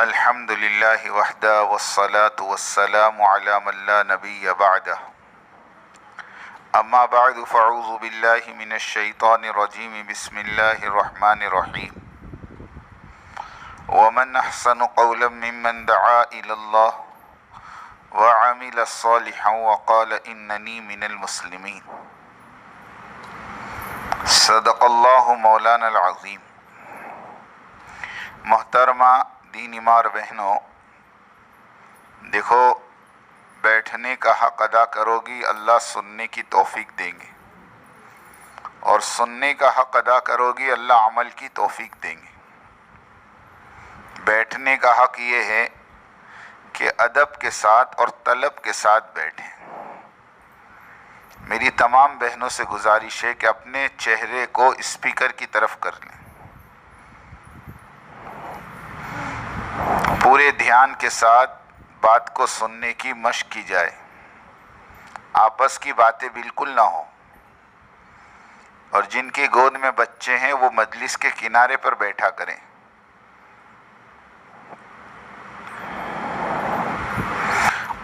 अल्हम्दुलिल्लाह वहदा वस्सलातु वस्सलामु अला मन ला नबिय्य बअदा अम्मा बअदु फ़अऊज़ु बिल्लाहि मिनश शैतानिर रजीम बिस्मिल्लाहिर रहमानिर रहीम वमन अहसनु क़ौलन मिम्मन दआ इलल्लाह व अमिल सालिहन व क़ाल इन्ननी मिनल मुस्लिमीन। सदक़ल्लाहु मौलाना अज़ीम। मोहतरमा दीन इमार बहनों, देखो, बैठने का हक़ अदा करोगी, अल्लाह सुनने की तौफीक देंगे, और सुनने का हक़ अदा करोगी, अल्लाह अमल की तौफीक देंगे। बैठने का हक़ ये है कि अदब के साथ और तलब के साथ बैठें। मेरी तमाम बहनों से गुजारिश है कि अपने चेहरे को स्पीकर की तरफ कर लें, पूरे ध्यान के साथ बात को सुनने की मशक की जाए। आपस की बातें बिल्कुल ना हो, और जिनके गोद में बच्चे हैं वो मजलिस के किनारे पर बैठा करें।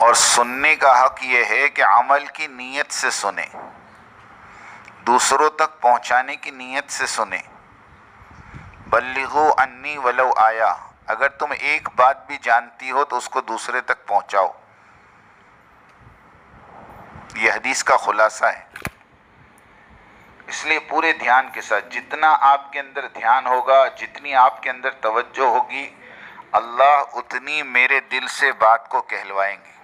और सुनने का हक ये है कि अमल की नीयत से सुने, दूसरों तक पहुंचाने की नीयत से सुने। बल्लिगू अन्नी वलो आया, अगर तुम एक बात भी जानती हो तो उसको दूसरे तक पहुंचाओ। यह हदीस का खुलासा है। इसलिए पूरे ध्यान के साथ, जितना आपके अंदर ध्यान होगा, जितनी आपके अंदर तवज्जो होगी, अल्लाह उतनी मेरे दिल से बात को कहलवाएंगे।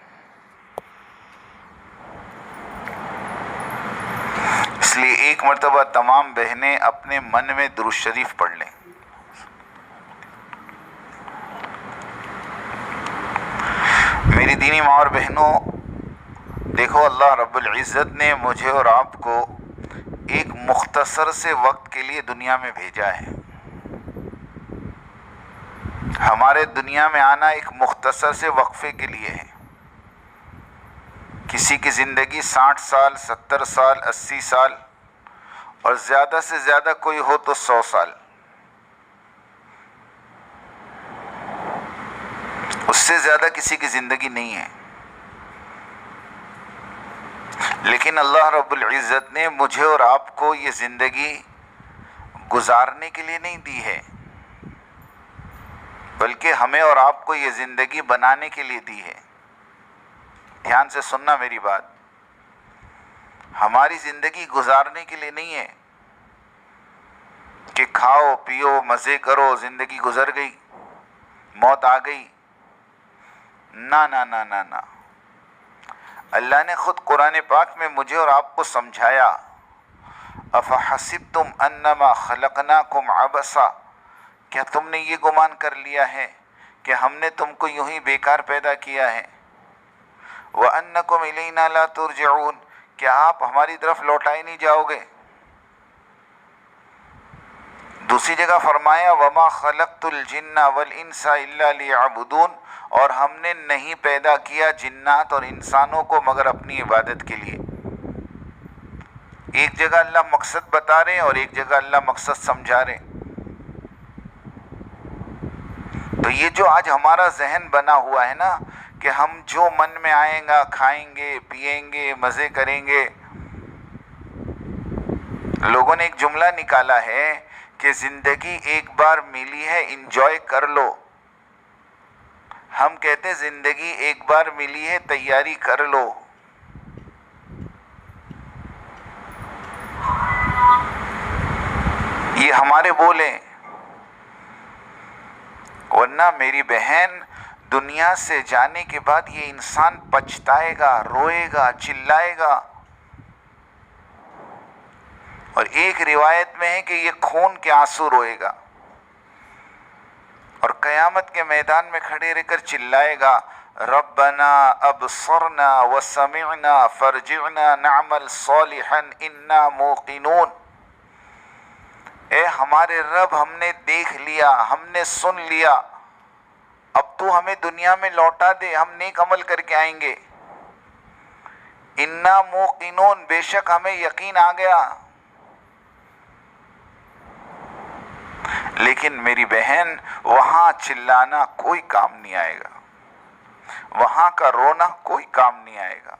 इसलिए एक मर्तबा तमाम बहनें अपने मन में दुरूद शरीफ पढ़ लें। मेरी दीनी माँ और बहनों, देखो, अल्लाह रब्बुल इज़्ज़त ने मुझे और आपको एक मुख्तसर से वक्त के लिए दुनिया में भेजा है। हमारे दुनिया में आना एक मुख्तसर से वक्फे के लिए है। किसी की ज़िंदगी 60 साल, 70 साल, 80 साल, और ज़्यादा से ज़्यादा कोई हो तो 100 साल। उससे ज़्यादा किसी की ज़िंदगी नहीं है। लेकिन अल्लाह रब्बुल इज़्ज़त ने मुझे और आपको ये ज़िंदगी गुजारने के लिए नहीं दी है, बल्कि हमें और आपको ये ज़िंदगी बनाने के लिए दी है। ध्यान से सुनना मेरी बात। हमारी ज़िंदगी गुजारने के लिए नहीं है कि खाओ पियो मज़े करो, ज़िंदगी गुजर गई, मौत आ गई। ना ना ना ना ना। अल्लाह ने खुद कुरान पाक में मुझे और आपको समझाया, अफ़हसिब्तुम अन्नमा खलक़नाकुम अबसा, क्या तुमने ये गुमान कर लिया है कि हमने तुमको यूं ही बेकार पैदा किया है। व अन्नकुम इलैना ला तुरजऊन, क्या आप हमारी तरफ लौटाए नहीं जाओगे। दूसरी जगह फरमाया, वमा खलक़तुल जिन्ना वल इंसा इल्ला लियअबुदून, और हमने नहीं पैदा किया जिन्नात और इंसानों को मगर अपनी इबादत के लिए। एक जगह अल्लाह मकसद बता रहे हैं और एक जगह अल्लाह मकसद समझा रहे हैं। तो ये जो आज हमारा जहन बना हुआ है ना, कि हम जो मन में आएगा खाएंगे पिएंगे मज़े करेंगे। लोगों ने एक जुमला निकाला है कि ज़िंदगी एक बार मिली है, इंजॉय कर लो। हम कहते ज़िंदगी एक बार मिली है, तैयारी कर लो। ये हमारे बोले। वरना मेरी बहन, दुनिया से जाने के बाद ये इंसान पछताएगा, रोएगा, चिल्लाएगा। और एक रिवायत में है कि ये खून के आंसू रोएगा, और क़यामत के मैदान में खड़े रहकर चिल्लाएगा, रब्बना अबसरना व समिअना फरजिअना नअमल सालिहन इन्ना मूक़िनून। ए हमारे रब, हमने देख लिया, हमने सुन लिया, अब तू हमें दुनिया में लौटा दे, हम नेक अमल करके आएंगे। इन्ना मूक़िनून, बेशक हमें यकीन आ गया। लेकिन मेरी बहन, वहां चिल्लाना कोई काम नहीं आएगा, वहां का रोना कोई काम नहीं आएगा,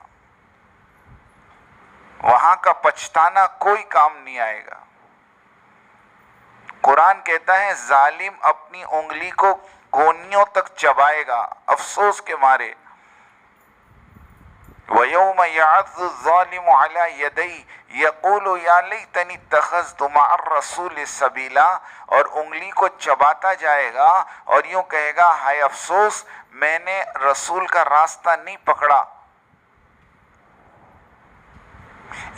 वहां का पछताना कोई काम नहीं आएगा। कुरान कहता है जालिम अपनी उंगली को कोनियों तक चबाएगा अफसोस के मारे। वयौम यअज़्ज़ु ज़ालिमु अला यदैहि यक़ूलु या लैतनी इत्तख़ज़्तु मअर रसूल सबीला, और उंगली को चबाता जाएगा और यूं कहेगा हाय अफसोस, मैंने रसूल का रास्ता नहीं पकड़ा।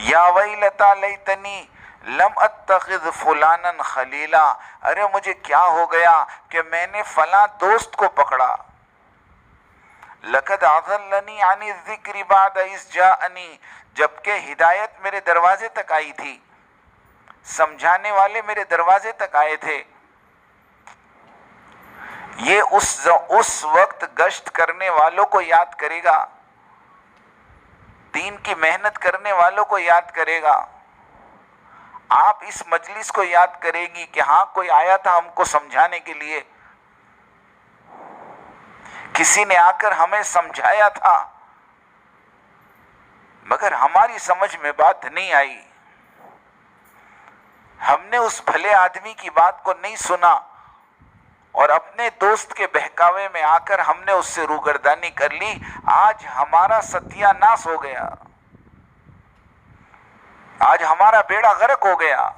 या वैलता लैतनी लम अत्तखिज़ फुलानन खलीला, अरे मुझे क्या हो गया कि मैंने फला दोस्त को पकड़ा। लक़द अज़ल्लनी अनि ज़िक्रि बाद इज़ जाअनी, जबकि हिदायत मेरे दरवाजे तक आई थी, समझाने वाले मेरे दरवाजे तक आए थे। ये उस वक्त गश्त करने वालों को याद करेगा, दीन की मेहनत करने वालों को याद करेगा। आप इस मजलिस को याद करेगी कि हाँ कोई आया था हमको समझाने के लिए, किसी ने आकर हमें समझाया था, मगर हमारी समझ में बात नहीं आई, हमने उस भले आदमी की बात को नहीं सुना और अपने दोस्त के बहकावे में आकर हमने उससे रूगर्दानी कर ली। आज हमारा सत्यानाश हो गया, आज हमारा बेड़ा गर्क हो गया।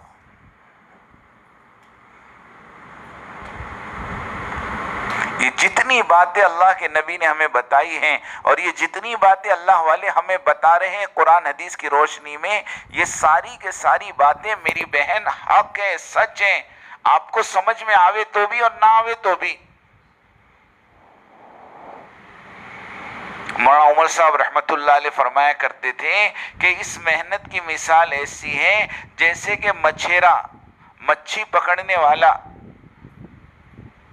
ये जितनी बातें अल्लाह के नबी ने हमें बताई हैं और ये जितनी बातें अल्लाह वाले हमें बता रहे हैं कुरान हदीस की रोशनी में, ये सारी के सारी बातें मेरी बहन हक है, सच है। आपको समझ में आवे तो भी और ना आवे तो भी। मौलाना उमर साहब रहमतुल्लाह अलैह फरमाया करते थे कि इस मेहनत की मिसाल ऐसी है जैसे कि मछेरा मच्छी पकड़ने वाला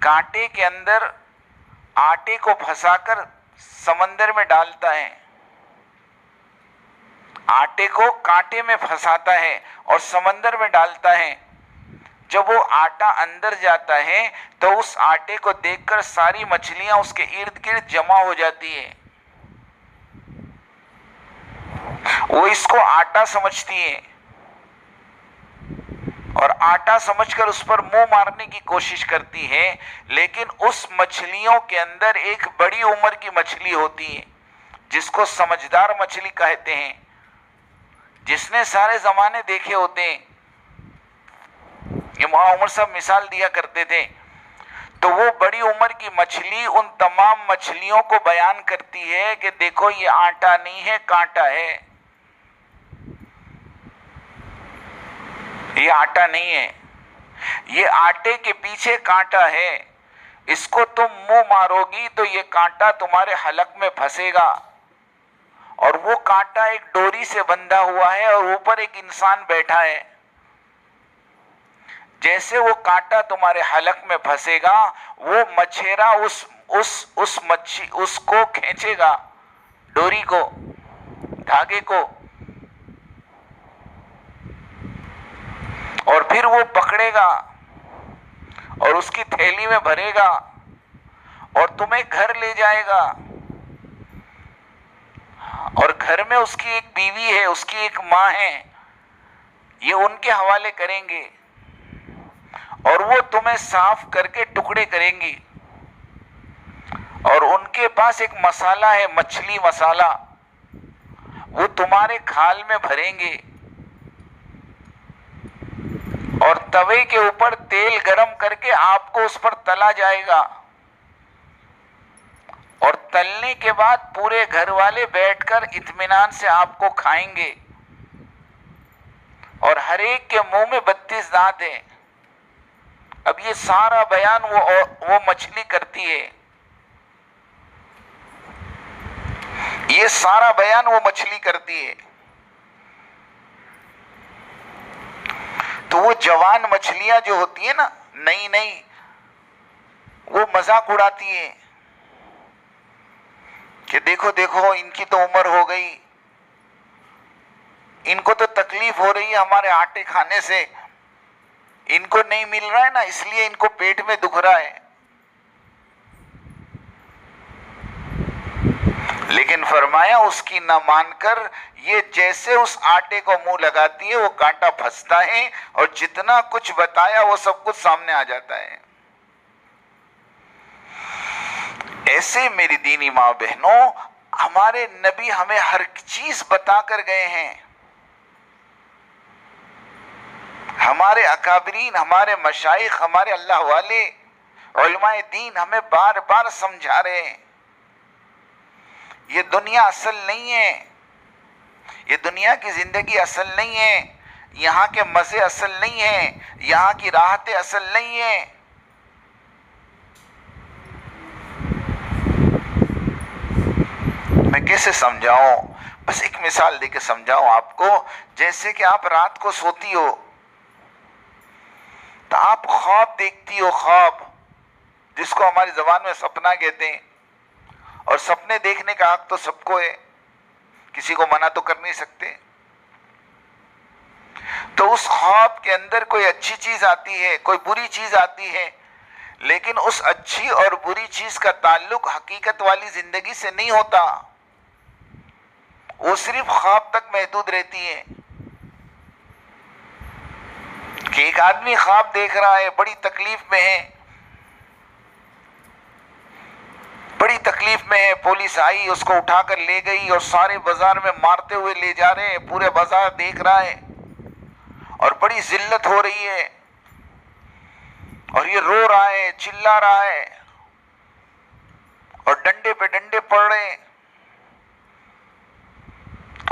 कांटे के अंदर आटे को फंसाकर समंदर में डालता है, आटे को कांटे में फंसाता है और समंदर में डालता है। जब वो आटा अंदर जाता है तो उस आटे को देखकर सारी मछलियां उसके इर्द गिर्द जमा हो जाती है। वो इसको आटा समझती है और आटा समझकर उस पर मुंह मारने की कोशिश करती है, लेकिन उस मछलियों के अंदर एक बड़ी उम्र की मछली होती है जिसको समझदार मछली कहते हैं, जिसने सारे जमाने देखे होते हैं। ये मौलाना उमर साहब मिसाल दिया करते थे। तो वो बड़ी उम्र की मछली उन तमाम मछलियों को बयान करती है कि देखो ये आटा नहीं है, कांटा है, ये आटा नहीं है, ये आटे के पीछे कांटा है। इसको तुम मुंह मारोगी तो ये कांटा तुम्हारे हलक में फंसेगा और वो कांटा एक डोरी से बंधा हुआ है और ऊपर एक इंसान बैठा है। जैसे वो कांटा तुम्हारे हलक में फंसेगा, वो मछेरा उस मच्छी उसको खींचेगा, डोरी को, धागे को, और फिर वो पकड़ेगा और उसकी थैली में भरेगा और तुम्हें घर ले जाएगा। और घर में उसकी एक बीवी है, उसकी एक माँ है, ये उनके हवाले करेंगे और वो तुम्हें साफ करके टुकड़े करेंगी। और उनके पास एक मसाला है, मछली मसाला, वो तुम्हारे खाल में भरेंगे और तवे के ऊपर तेल गरम करके आपको उस पर तला जाएगा। और तलने के बाद पूरे घर वाले बैठकर इत्मीनान से आपको खाएंगे। और हर एक के मुंह में 32 दांत हैं। अब ये सारा बयान वो मछली करती है, ये सारा बयान वो मछली करती है। तो वो जवान मछलियां जो होती है ना, नई नई, वो मजाक उड़ाती है कि देखो देखो इनकी तो उम्र हो गई, इनको तो तकलीफ हो रही है हमारे आटे खाने से, इनको नहीं मिल रहा है ना, इसलिए इनको पेट में दुख रहा है। लेकिन फरमाया उसकी ना मानकर ये जैसे उस आटे को मुंह लगाती है वो कांटा फंसता है और जितना कुछ बताया वो सब कुछ सामने आ जाता है। ऐसे मेरी दीनी माँ बहनों, हमारे नबी हमें हर चीज बता कर गए हैं। हमारे अकाबरीन, हमारे मशाइख, हमारे अल्लाह वाले उलमाए दीन हमें बार बार समझा रहे हैं, ये दुनिया असल नहीं है, ये दुनिया की जिंदगी असल नहीं है, यहाँ के मजे असल नहीं है, यहाँ की राहतें असल नहीं है। मैं कैसे समझाऊं? बस एक मिसाल देके समझाऊं आपको। जैसे कि आप रात को सोती हो तो आप ख्वाब देखती हो, ख्वाब जिसको हमारी जबान में सपना कहते हैं, और सपने देखने का हक तो सबको है, किसी को मना तो कर नहीं सकते। तो उस ख्वाब के अंदर कोई अच्छी चीज आती है, कोई बुरी चीज आती है, लेकिन उस अच्छी और बुरी चीज का ताल्लुक हकीकत वाली जिंदगी से नहीं होता, वो सिर्फ ख्वाब तक महदूद रहती है। कि एक आदमी ख्वाब देख रहा है, बड़ी तकलीफ में है, बड़ी तकलीफ में है, पुलिस आई उसको उठाकर ले गई और सारे बाजार में मारते हुए ले जा रहे हैं, पूरे बाजार देख रहा है और बड़ी जिल्लत हो रही है और ये रो रहा है, चिल्ला रहा है और डंडे पे डंडे पड़ रहे हैं।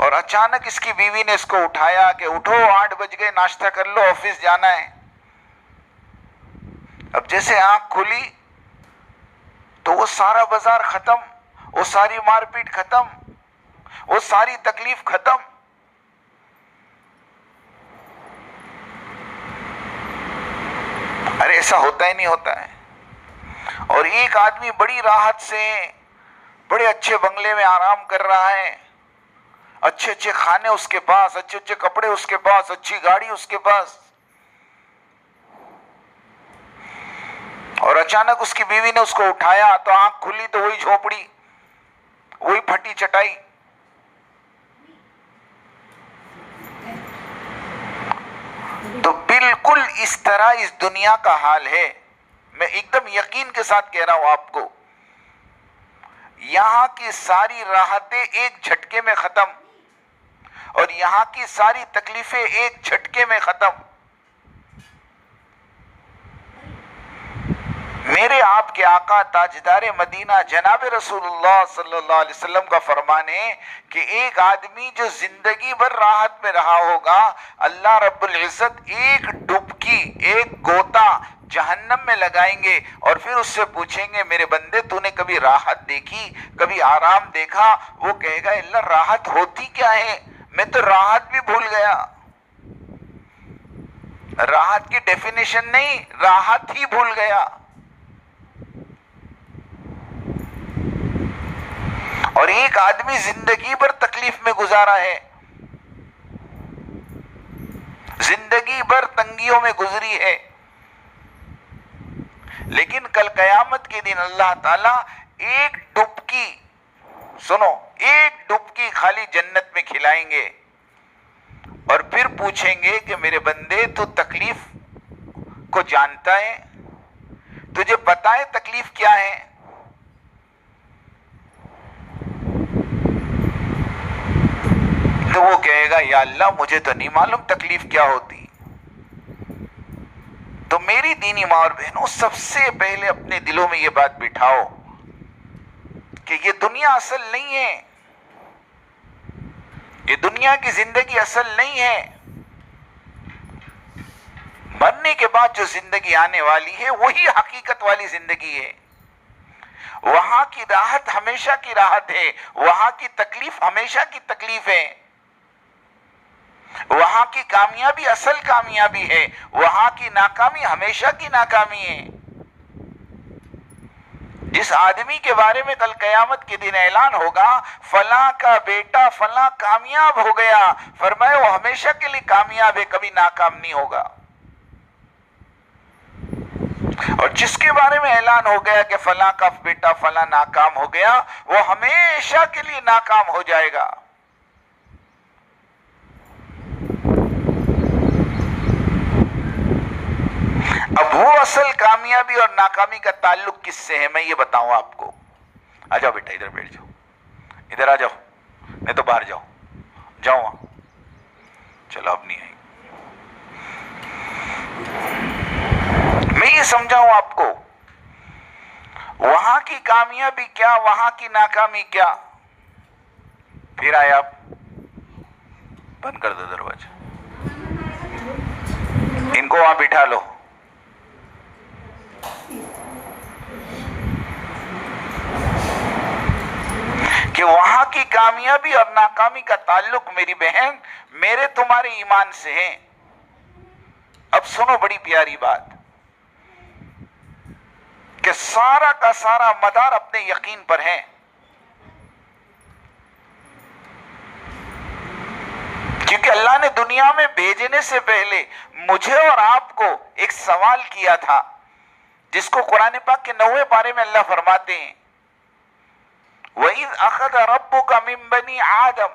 और अचानक इसकी बीवी ने इसको उठाया कि उठो, 8 बज गए, नाश्ता कर लो, ऑफिस जाना है। अब जैसे आंख खुली तो वो सारा बाजार खत्म, वो सारी मारपीट खत्म, वो सारी तकलीफ खत्म। अरे ऐसा होता ही नहीं होता है। और एक आदमी बड़ी राहत से बड़े अच्छे बंगले में आराम कर रहा है, अच्छे अच्छे खाने उसके पास, अच्छे अच्छे कपड़े उसके पास, अच्छी गाड़ी उसके पास, और अचानक उसकी बीवी ने उसको उठाया तो आंख खुली तो वही झोपड़ी, वही फटी चटाई। तो बिल्कुल इस तरह इस दुनिया का हाल है। मैं एकदम यकीन के साथ कह रहा हूं आपको, यहां की सारी राहतें एक झटके में खत्म और यहां की सारी तकलीफें एक झटके में खत्म। मेरे आपके आका ताजदार मदीना जनाब रसूलुल्लाह सल्लल्लाहु अलैहि वसल्लम का फरमान है कि एक आदमी जो जिंदगी भर राहत में रहा होगा, अल्लाह रब्बुल इज्जत एक डुबकी, एक गोता जहन्नम में लगाएंगे और फिर उससे पूछेंगे, मेरे बंदे तूने कभी राहत देखी, कभी आराम देखा? वो कहेगा, अल्लाह राहत होती क्या है, मैं तो राहत भी भूल गया। राहत की डेफिनेशन नहीं, राहत ही भूल गया। और एक आदमी जिंदगी भर तकलीफ में गुजारा है, जिंदगी भर तंगियों में गुजरी है, लेकिन कल कयामत के दिन अल्लाह ताला एक डुबकी, सुनो, एक डुबकी खाली जन्नत में खिलाएंगे और फिर पूछेंगे कि मेरे बंदे तू तकलीफ को जानता है, तुझे पता है तकलीफ क्या है? तो वो कहेगा, या अल्लाह मुझे तो नहीं मालूम तकलीफ क्या होती। तो मेरी दीनी माँ और बहनों, सबसे पहले अपने दिलों में ये बात बिठाओ कि ये दुनिया असल नहीं है, ये दुनिया की जिंदगी असल नहीं है। मरने के बाद जो जिंदगी आने वाली है वही हकीकत वाली जिंदगी है। वहां की राहत हमेशा की राहत है, वहां की तकलीफ हमेशा की तकलीफ है, वहां की कामयाबी असल कामयाबी है, वहां की नाकामी हमेशा की नाकामी है। जिस आदमी के बारे में कल कयामत के दिन ऐलान होगा, फला का बेटा फला कामयाब हो गया, फरमाया वो हमेशा के लिए कामयाब है, कभी नाकाम नहीं होगा। और जिसके बारे में ऐलान हो गया कि फला का बेटा फला नाकाम हो गया, वो हमेशा के लिए नाकाम हो जाएगा। अब वो असल कामयाबी और नाकामी का ताल्लुक किससे है, मैं ये बताऊं आपको। आ जाओ बेटा, इधर बैठ जाओ, इधर आ जाओ, नहीं तो बाहर जाओ, जाओ वहां, चलो अब नहीं आई। मैं ये समझाऊं आपको, वहां की कामयाबी क्या, वहां की नाकामी क्या। फिर आए आप, बंद कर दो दरवाजा, इनको वहां बिठा लो। कि वहां की कामयाबी और नाकामी का ताल्लुक मेरी बहन मेरे तुम्हारे ईमान से है। अब सुनो बड़ी प्यारी बात, कि सारा का सारा मदार अपने यकीन पर है। क्योंकि अल्लाह ने दुनिया में भेजने से पहले मुझे और आपको एक सवाल किया था, जिसको कुरान पाक के 9वें पारे में अल्लाह फरमाते हैं, वइज़ अख़ज़ रब्बुका मिन बनी आदम,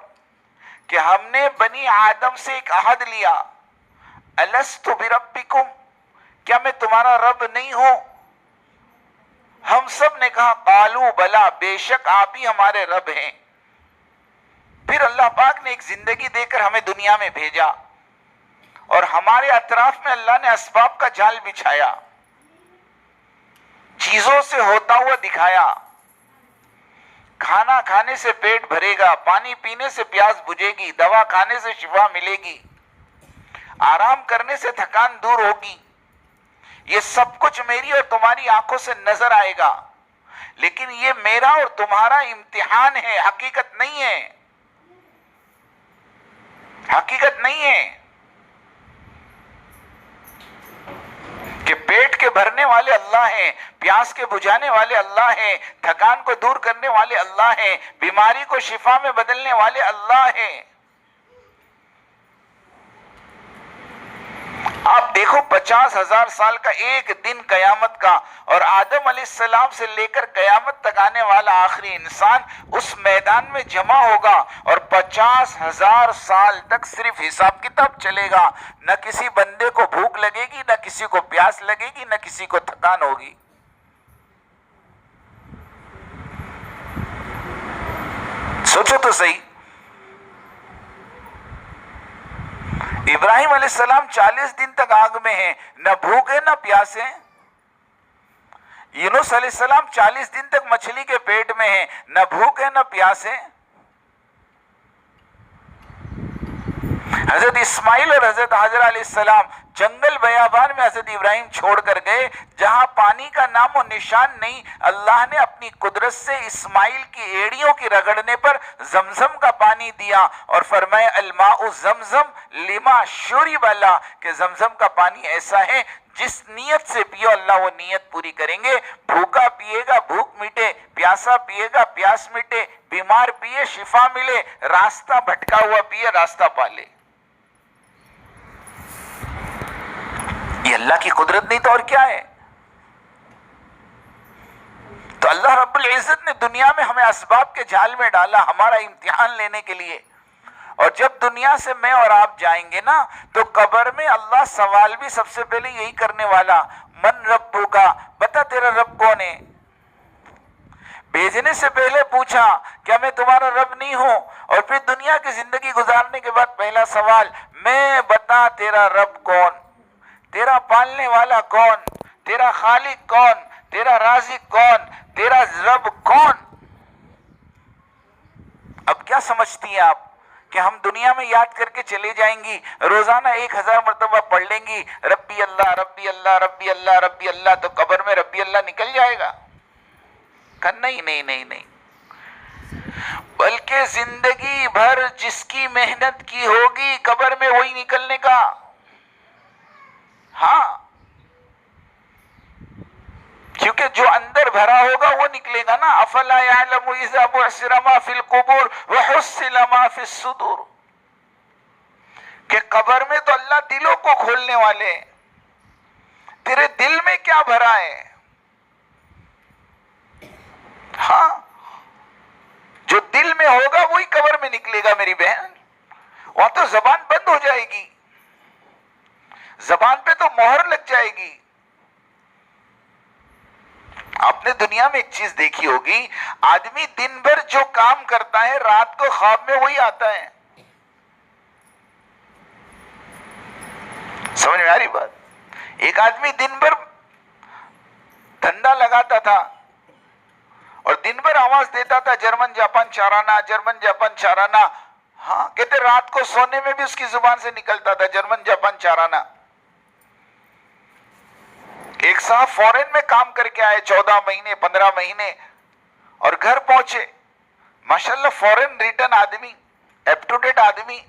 कि हमने बनी आदम से एक अहद लिया, अलस्तु बिरब्बिकुम, क्या मैं तुम्हारा रब नहीं हूं। हम सब ने कहा कालू बला, बेशक आप ही हमारे रब हैं। फिर अल्लाह पाक ने एक जिंदगी देकर हमें दुनिया में भेजा और हमारे अतराफ में अल्लाह ने असबाब का जाल बिछाया, चीजों से होता हुआ दिखाया। खाना खाने से पेट भरेगा, पानी पीने से प्यास बुझेगी, दवा खाने से शिफा मिलेगी, आराम करने से थकान दूर होगी। ये सब कुछ मेरी और तुम्हारी आंखों से नजर आएगा, लेकिन ये मेरा और तुम्हारा इम्तिहान है, हकीकत नहीं है, हकीकत नहीं है। कि पेट के भरने वाले अल्लाह हैं, प्यास के बुझाने वाले अल्लाह हैं, थकान को दूर करने वाले अल्लाह हैं, बीमारी को शिफा में बदलने वाले अल्लाह हैं। आप देखो 50,000 साल का एक दिन कयामत का, और आदम अलैहिस्सलाम से लेकर कयामत तक आने वाला आखिरी इंसान उस मैदान में जमा होगा, और 50,000 साल तक सिर्फ हिसाब किताब चलेगा। न किसी बंदे को भूख लगेगी, न किसी को प्यास लगेगी, न किसी को थकान होगी। सोचो तो सही, इब्राहिम अलैहिस्सलाम 40 दिन तक आग में हैं, न भूख है न प्यास है। यूनुस अलैहिस्सलाम 40 दिन तक मछली के पेट में हैं, न भूख है न प्यास है। हजरत इस्माइल और हजरत हाजरा अलैहिस्सलाम जंगल बयाबान में हजरत इब्राहिम छोड़ कर गए, जहां पानी का नामो निशान नहीं। अल्लाह ने अपनी कुदरत से इस्माइल की एड़ियों की रगड़ने पर जमजम का पानी दिया और फरमाया अलमाउ जमजम लिमा शुरिब अला, कि जमजम का पानी ऐसा है जिस नीयत से पियो अल्लाह वो नीयत पूरी करेंगे। भूखा पिएगा भूख मिटे, प्यासा पिएगा प्यास मिटे, बीमार पिए शिफा मिले, रास्ता भटका हुआ पिए रास्ता पाले। ये अल्लाह की कुदरत नहीं तो और क्या है। तो अल्लाह रब्बुल इज्जत ने दुनिया में हमें असबाब के जाल में डाला हमारा इम्तिहान लेने के लिए। और जब दुनिया से मैं और आप जाएंगे ना, तो कब्र में अल्लाह सवाल भी सबसे पहले यही करने वाला, मन रब्बुका, बता तेरा रब कौन है। भेजने से पहले पूछा क्या मैं तुम्हारा रब नहीं हूं, और फिर दुनिया की जिंदगी गुजारने के बाद पहला सवाल, मैं बता तेरा रब कौन, तेरा पालने वाला कौन, तेरा खालिक कौन, तेरा राज़िक कौन, तेरा रब कौन। अब क्या समझती हैं आप कि हम दुनिया में याद करके चले जाएंगी, रोजाना 1000 मरतबा पढ़ लेंगी रब्बी अल्लाह रब्बी अल्लाह रब्बी अल्लाह रब्बी अल्लाह, तो कब्र में रब्बी अल्लाह निकल जाएगा? नहीं नहीं नहीं नहीं, बल्कि जिंदगी भर जिसकी मेहनत की होगी कब्र में वही निकलने का। हाँ, क्योंकि जो अंदर भरा होगा वो निकलेगा ना। अफला यअलमु इज़ा बुअसिरा मा फिल कुबूर व हुस्सिला मा फिस सुदूर, कि कब्र में तो अल्लाह दिलों को खोलने वाले हैं। तेरे दिल में क्या भरा है। हाँ, जो दिल में होगा वही कब्र में निकलेगा मेरी बहन। वहां तो जबान बंद हो जाएगी, जबान पे तो मोहर लग जाएगी। आपने दुनिया में एक चीज देखी होगी, आदमी दिन भर जो काम करता है रात को ख्वाब में वही आता है। समझ में आ रही बात? एक आदमी दिन भर धंधा लगाता था और दिन भर आवाज देता था जर्मन जापान चाराना, जर्मन जापान चाराना। हाँ, कहते रात को सोने में भी उसकी जुबान से निकलता था जर्मन जापान चाराना। एक साहब फॉरेन में काम करके आए 14 महीने 15 महीने और घर पहुंचे, माशाल्लाह फॉरेन रिटर्न आदमी, अप टू डेट आदमी,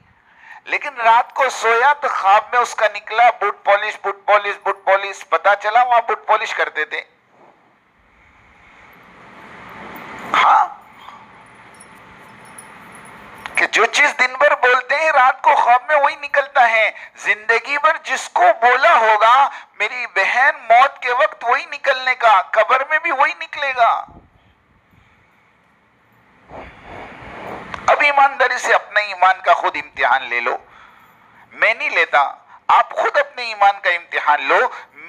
लेकिन रात को सोया तो ख्वाब में उसका निकला boot polish boot polish boot polish. पता चला वहां बूट पॉलिश करते थे। हाँ, कि जो चीज दिन भर बोलते हैं रात को ख्वाब में वही निकलता है। जिंदगी भर जिसको बोला होगा मेरी बहन, मौत के वक्त वही निकलने का, कब्र में भी वही निकलेगा। अब ईमानदारी से अपने ईमान का खुद इम्तिहान ले लो। मैं नहीं लेता, आप खुद अपने ईमान का इम्तिहान लो।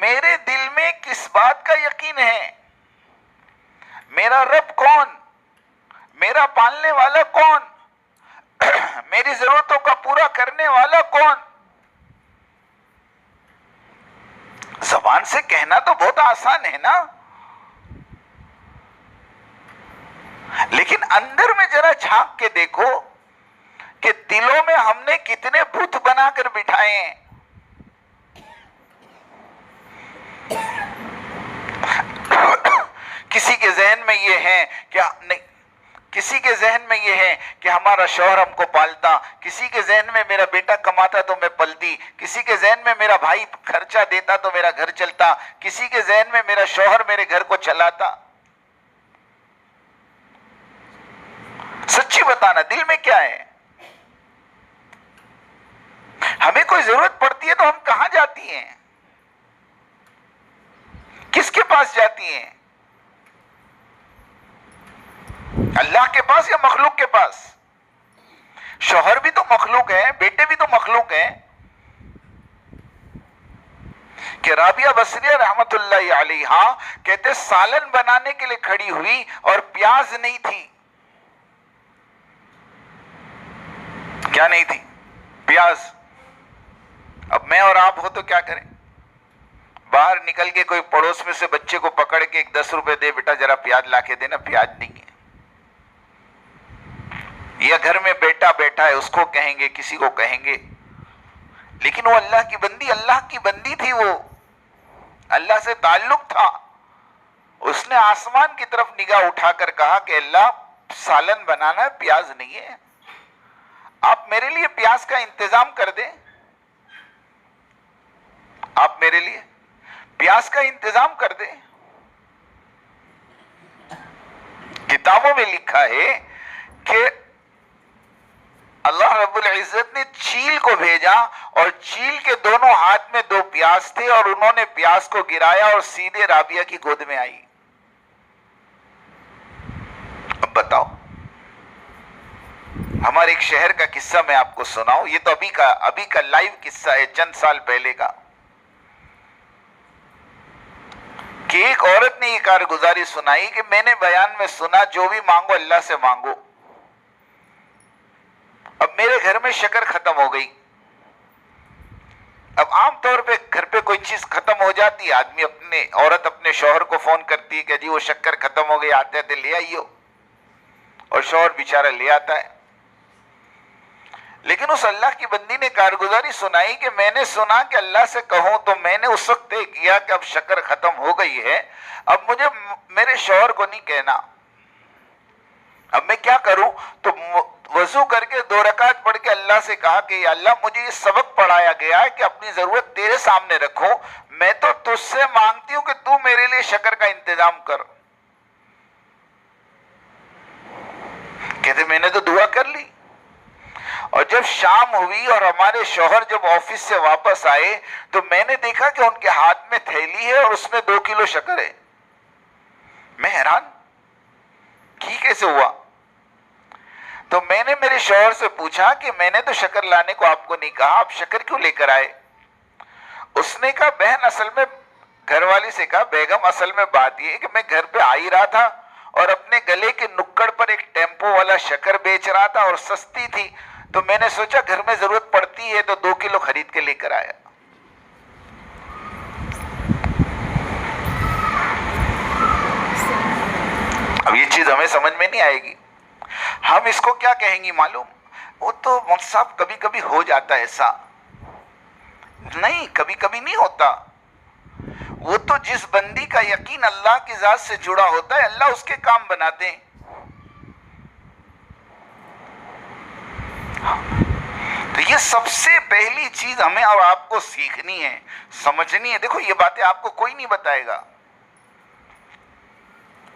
मेरे दिल में किस बात का यकीन है? मेरा रब कौन? मेरा पालने वाला कौन? मेरी जरूरतों का पूरा करने वाला कौन? जबान से कहना तो बहुत आसान है ना, लेकिन अंदर में जरा झांक के देखो कि दिलों में हमने कितने बुत बनाकर बिठाए हैं। किसी के जहन में ये है क्या नहीं, किसी के जहन में ये है कि हमारा शौहर हमको पालता, किसी के जहन में मेरा बेटा कमाता तो मैं पलती, किसी के जहन में मेरा भाई खर्चा देता तो मेरा घर चलता, किसी के जहन में मेरा शौहर मेरे घर को चलाता। सच्ची बताना, दिल में क्या है? हमें कोई जरूरत पड़ती है तो हम कहां जाती हैं? किसके पास जाती हैं? अल्लाह के पास या मखलूक के पास? शौहर भी तो मखलूक है, बेटे भी तो मखलूक हैं। कि राबिया बसरिया रहमतुल्लाहि अलैहा कहते सालन बनाने के लिए खड़ी हुई और प्याज नहीं थी। क्या नहीं थी? प्याज। अब मैं और आप हो तो क्या करें? बाहर निकल के कोई पड़ोस में से बच्चे को पकड़ के 10 रुपए दे, बेटा जरा प्याज लाके देना, प्याज नहीं है। या घर में बेटा बैठा है उसको कहेंगे, किसी को कहेंगे, लेकिन वो अल्लाह की बंदी, अल्लाह की बंदी थी, वो अल्लाह से ताल्लुक था। उसने आसमान की तरफ निगाह उठाकर कहा कि अल्लाह सालन बनाना है, प्याज नहीं है, आप मेरे लिए प्याज का इंतजाम कर दें, आप मेरे लिए प्याज का इंतजाम कर दें। किताबों में लिखा है कि अल्लाह रब्बुल इज्जत ने चील को भेजा और चील के दोनों हाथ में 2 प्याज थे और उन्होंने प्याज को गिराया और सीधे राबिया की गोद में आई। अब बताओ, हमारे एक शहर का किस्सा मैं आपको सुनाऊं, ये तो अभी का लाइव किस्सा है, चंद साल पहले का, कि एक औरत ने ये कारगुजारी सुनाई कि मैंने बयान में सुना जो भी मांगो अल्लाह से मांगो। अब मेरे घर में शक्कर खत्म हो गई। अब आमतौर पे घर पे कोई चीज खत्म हो जाती है, आदमी औरत अपने शौहर को फोन करती है कि जी वो शक्कर खत्म हो गई, आते आते ले आइयो, और शौहर बेचारा ले आता है। लेकिन उस अल्लाह की बंदी ने कारगुजारी सुनाई कि मैंने सुना कि अल्लाह से कहूं तो मैंने उस वक्त तय किया कि अब शक्कर खत्म हो गई है, अब मुझे मेरे शौहर को नहीं कहना, अब मैं क्या करूं? तो वजू करके 2 रकात पढ़ के अल्लाह से कहा कि अल्लाह मुझे ये सबक पढ़ाया गया है कि अपनी जरूरत तेरे सामने रखो, मैं तो तुझसे मांगती हूं कि तू मेरे लिए शक्कर का इंतजाम कर। कहते मैंने तो दुआ कर ली और जब शाम हुई और हमारे शौहर जब ऑफिस से वापस आए तो मैंने देखा कि उनके हाथ में थैली है और उसमें 2 किलो शक्कर है। मैं हैरान कि कैसे हुआ। तो मैंने मेरे शौहर से पूछा कि मैंने तो शक्कर लाने को आपको नहीं कहा, आप शक्कर क्यों लेकर आए? उसने कहा बहन असल में, घरवाली से कहा बेगम असल में बात यह है कि मैं घर पे आ ही रहा था और अपने गले के नुक्कड़ पर एक टेम्पो वाला शक्कर बेच रहा था और सस्ती थी, तो मैंने सोचा घर में जरूरत पड़ती है तो 2 किलो खरीद के लेकर आया। अब ये चीज हमें समझ में नहीं आएगी, हम इसको क्या कहेंगे मालूम? वो तो मौलवी साहब कभी कभी हो जाता है ऐसा। नहीं, कभी कभी नहीं होता। वो तो जिस बंदी का यकीन अल्लाह की जात से जुड़ा होता है, अल्लाह उसके काम बनाते हैं। तो ये सबसे पहली चीज हमें और आपको सीखनी है, समझनी है। देखो ये बातें आपको कोई नहीं बताएगा,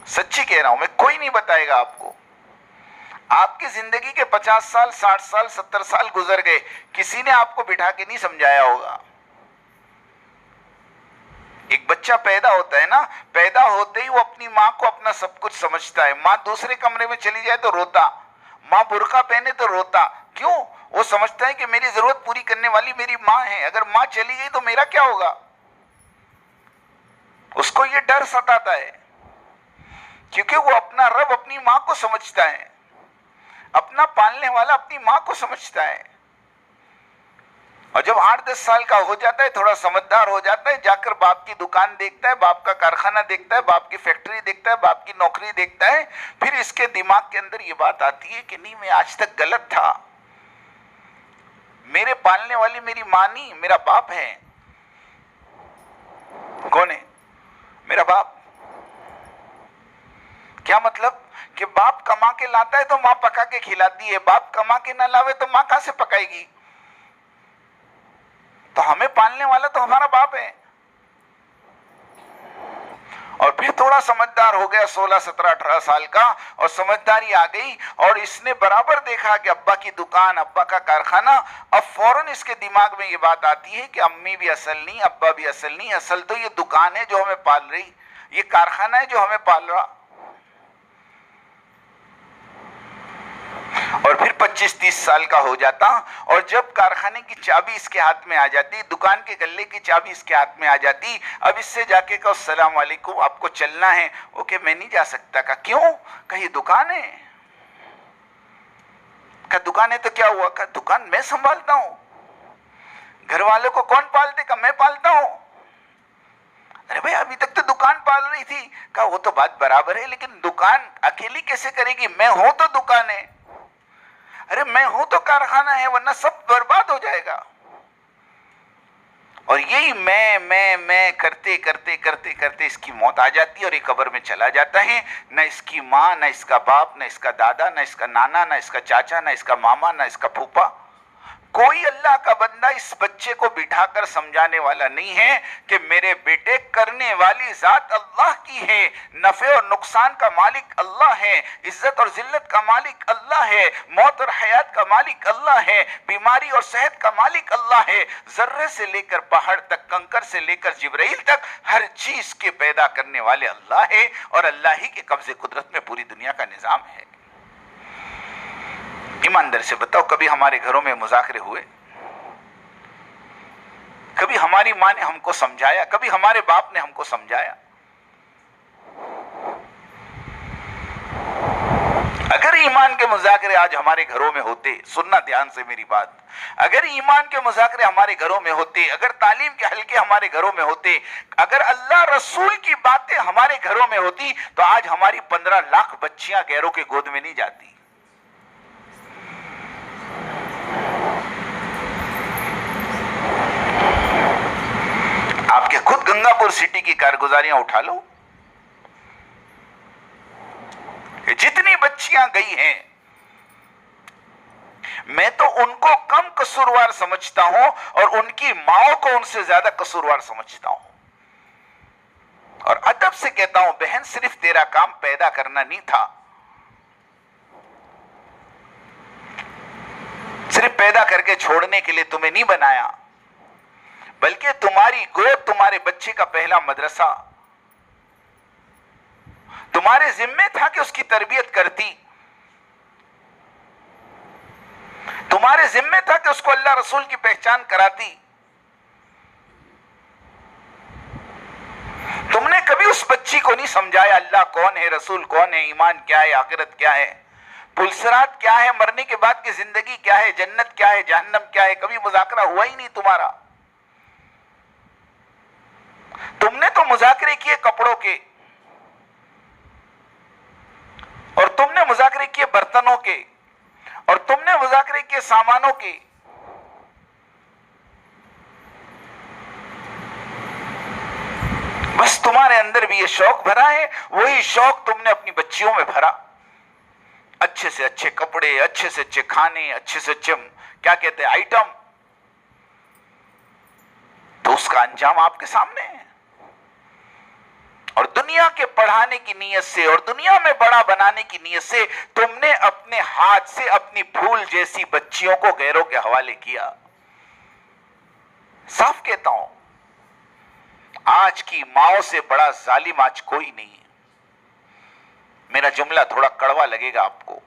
सच्ची कह रहा हूं मैं, कोई नहीं बताएगा आपको। आपकी जिंदगी के 50 साल, 60 साल, 70 साल गुजर गए, किसी ने आपको बिठा के नहीं समझाया होगा। एक बच्चा पैदा होता है ना, पैदा होते ही वो अपनी माँ को अपना सब कुछ समझता है। माँ दूसरे कमरे में चली जाए तो रोता, माँ बुर्का पहने तो रोता। क्यों? वो समझता है कि मेरी जरूरत पूरी करने वाली मेरी माँ है, अगर माँ चली गई तो मेरा क्या होगा। उसको ये डर सताता है क्योंकि वो अपना रब अपनी माँ को समझता है, अपना पालने वाला अपनी माँ को समझता है। और जब 8-10 साल का हो जाता है, थोड़ा समझदार हो जाता है, जाकर बाप की दुकान देखता है, बाप का कारखाना देखता है, बाप की फैक्ट्री देखता है, बाप की नौकरी देखता है, फिर इसके दिमाग के अंदर ये बात आती है कि नहीं, मैं आज तक गलत था, मेरे पालने वाली मेरी माँ नहीं, मेरा बाप है। कौन है? मेरा बाप। क्या मतलब? कि बाप कमा के लाता है तो माँ पका के खिलाती है, बाप कमा के ना लावे तो माँ कहां से पकाएगी? तो हमें पालने वाला तो हमारा बाप है। और फिर थोड़ा समझदार हो गया, 16, 17, 18 साल का, और समझदारी आ गई और इसने बराबर देखा कि अब्बा की दुकान, अब्बा का कारखाना। अब फौरन इसके दिमाग में ये बात आती है कि अम्मी भी असल नहीं, अब्बा भी असल नहीं, असल तो ये दुकान है जो हमें पाल रही, ये कारखाना है जो हमें पाल रहा। और फिर 25-30 साल का हो जाता और जब कारखाने की चाबी इसके हाथ में आ जाती, दुकान के गल्ले की चाबी इसके हाथ में आ जाती, अब इससे जाके कहो अस्सलाम वालेकुम, आपको चलना है। ओके, मैं नहीं जा सकता। का क्यों? का ये दुकान है। का दुकान है तो क्या हुआ? का दुकान मैं संभालता हूं। घर वालों को कौन पालते? का मैं पालता हूं। अरे भाई अभी तक तो दुकान पाल रही थी। का वो तो बात बराबर है, लेकिन दुकान अकेली कैसे करेगी? मैं हूं तो दुकान है, अरे मैं हूं तो कारखाना है, वरना सब बर्बाद हो जाएगा। और यही मैं करते करते करते करते इसकी मौत आ जाती है और ये कब्र में चला जाता है। न इसकी माँ, न इसका बाप, न इसका दादा, न इसका नाना, न इसका चाचा, न इसका मामा, न इसका फूफा। कोई अल्लाह का बंदा इस बच्चे को बिठाकर समझाने वाला नहीं है कि मेरे बेटे, करने वाली जात अल्लाह की है, नफे और नुकसान का मालिक अल्लाह है, इज्जत और जिल्लत का मालिक अल्लाह है, मौत और हयात का मालिक अल्लाह है, बीमारी और सेहत का मालिक अल्लाह है, जर्रे से लेकर पहाड़ तक, कंकर से लेकर जिब्राइल तक, हर चीज के पैदा करने वाले अल्लाह है और अल्लाह ही के कब्जे कुदरत में पूरी दुनिया का निजाम है। ईमानदार से बताओ, कभी हमारे घरों में मुज़ाकरे हुए? कभी हमारी माँ ने हमको समझाया? कभी हमारे बाप ने हमको समझाया? अगर ईमान के मुज़ाकरे आज हमारे घरों में होते, सुनना ध्यान से मेरी बात, अगर ईमान के मुज़ाकरे हमारे घरों में होते, अगर तालीम के हल्के हमारे घरों में होते, अगर अल्लाह रसूल की बातें हमारे घरों में होती, तो आज हमारी 15 लाख बच्चियां गैरों के गोद में नहीं जाती। आपके खुद गंगापुर सिटी की कारगुजारियां उठा लो, जितनी बच्चियां गई हैं, मैं तो उनको कम कसूरवार समझता हूं और उनकी माओ को उनसे ज्यादा कसूरवार समझता हूं। और अदब से कहता हूं, बहन सिर्फ तेरा काम पैदा करना नहीं था, सिर्फ पैदा करके छोड़ने के लिए तुम्हें नहीं बनाया, बल्कि तुम्हारी गोद तुम्हारे बच्चे का पहला मदरसा, तुम्हारे जिम्मे था कि उसकी तरबियत करती, तुम्हारे जिम्मे था कि उसको अल्लाह रसूल की पहचान कराती। तुमने कभी उस बच्ची को नहीं समझाया अल्लाह कौन है, रसूल कौन है, ईमान क्या है, आखिरत क्या है, पुलसरात क्या है, मरने के बाद की जिंदगी क्या है, जन्नत क्या है, जहन्नम क्या है। कभी मुजाकरा हुआ ही नहीं तुम्हारा। तुमने तो मुजाकरे किए कपड़ों के, और तुमने मुजाकरे किए बर्तनों के, और तुमने मुजाकरे किए सामानों के। बस तुम्हारे अंदर भी ये शौक भरा है, वही शौक तुमने अपनी बच्चियों में भरा। अच्छे से अच्छे कपड़े, अच्छे से अच्छे खाने, अच्छे से अच्छे क्या कहते हैं आइटम, तो उसका अंजाम आपके सामने है। और दुनिया के पढ़ाने की नीयत से और दुनिया में बड़ा बनाने की नीयत से तुमने अपने हाथ से अपनी फूल जैसी बच्चियों को गैरों के हवाले किया। साफ कहता हूं, आज की माओ से बड़ा जालिम आज कोई नहीं है। मेरा जुमला थोड़ा कड़वा लगेगा आपको,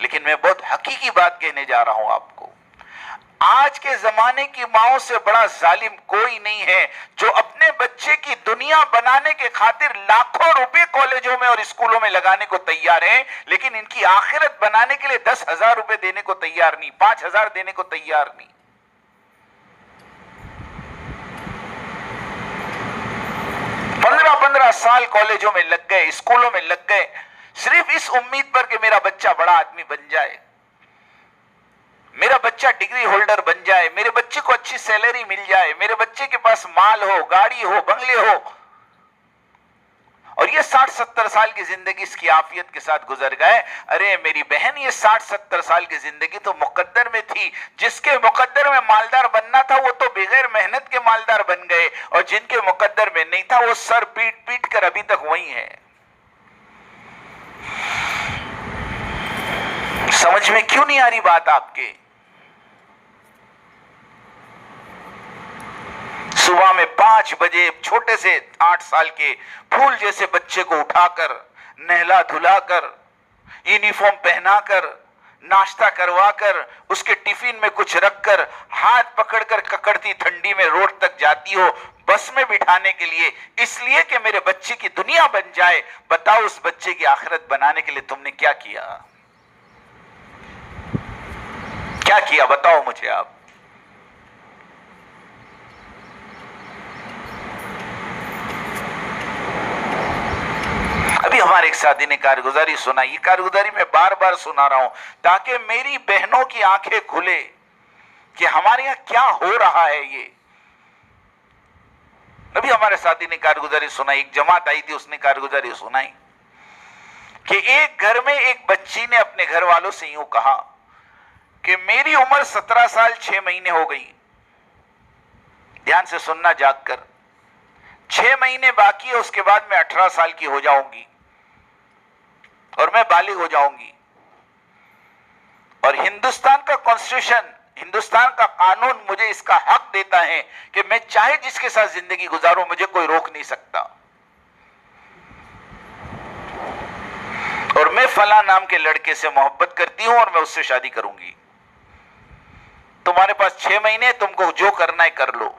लेकिन मैं बहुत हकीकी बात कहने जा रहा हूं आपको। आज के जमाने की माओ से बड़ा जालिम कोई नहीं है, जो अपने बच्चे की दुनिया बनाने के खातिर लाखों रुपए कॉलेजों में और स्कूलों में लगाने को तैयार हैं, लेकिन इनकी आखिरत बनाने के लिए 10,000 रुपए देने को तैयार नहीं, 5,000 देने को तैयार नहीं। 15-15 साल कॉलेजों में लग गए, स्कूलों में लग गए, सिर्फ इस उम्मीद पर कि मेरा बच्चा बड़ा आदमी बन जाए, मेरा बच्चा डिग्री होल्डर बन जाए, मेरे बच्चे को अच्छी सैलरी मिल जाए, मेरे बच्चे के पास माल हो, गाड़ी हो, बंगले हो। और ये 60-70 साल की जिंदगी इसकी आफियत के साथ गुजर गए। अरे मेरी बहन, ये 60-70 साल की जिंदगी तो मुकद्दर में थी। जिसके मुकद्दर में मालदार बनना था वो तो बगैर मेहनत के मालदार बन गए, और जिनके मुकद्दर में नहीं था वो सर पीट पीट कर अभी तक वही है। समझ में क्यों नहीं आ रही बात आपके? सुबह में 5 बजे छोटे से 8 साल के फूल जैसे बच्चे को उठाकर, नहला धुलाकर, यूनिफॉर्म पहनाकर, नाश्ता करवाकर, उसके टिफिन में कुछ रखकर, हाथ पकड़कर ककड़ती ठंडी में रोड तक जाती हो बस में बिठाने के लिए, इसलिए कि मेरे बच्चे की दुनिया बन जाए। बताओ, उस बच्चे की आखिरत बनाने के लिए तुमने क्या किया? क्या किया बताओ मुझे आप। अभी हमारे एक साथी ने कारगुजारी सुनाई, ये कारगुजारी मैं बार बार सुना रहा हूं ताकि मेरी बहनों की आंखें खुले कि हमारे यहां क्या हो रहा है। ये अभी हमारे साथी ने कारगुजारी सुनाई, एक जमात आई थी, उसने कारगुजारी सुनाई कि एक घर में एक बच्ची ने अपने घर वालों से यूं कहा कि मेरी उम्र 17 साल 6 महीने हो गई। ध्यान से सुनना जागकर, 6 महीने बाकी है, उसके बाद मैं 18 साल की हो जाऊंगी और मैं बालिग हो जाऊंगी। और हिंदुस्तान का कॉन्स्टिट्यूशन, हिंदुस्तान का कानून मुझे इसका हक देता है कि मैं चाहे जिसके साथ जिंदगी गुजारूं, मुझे कोई रोक नहीं सकता। और मैं फला नाम के लड़के से मोहब्बत करती हूं और मैं उससे शादी करूंगी। तुम्हारे पास 6 महीने, तुमको जो करना है कर लो।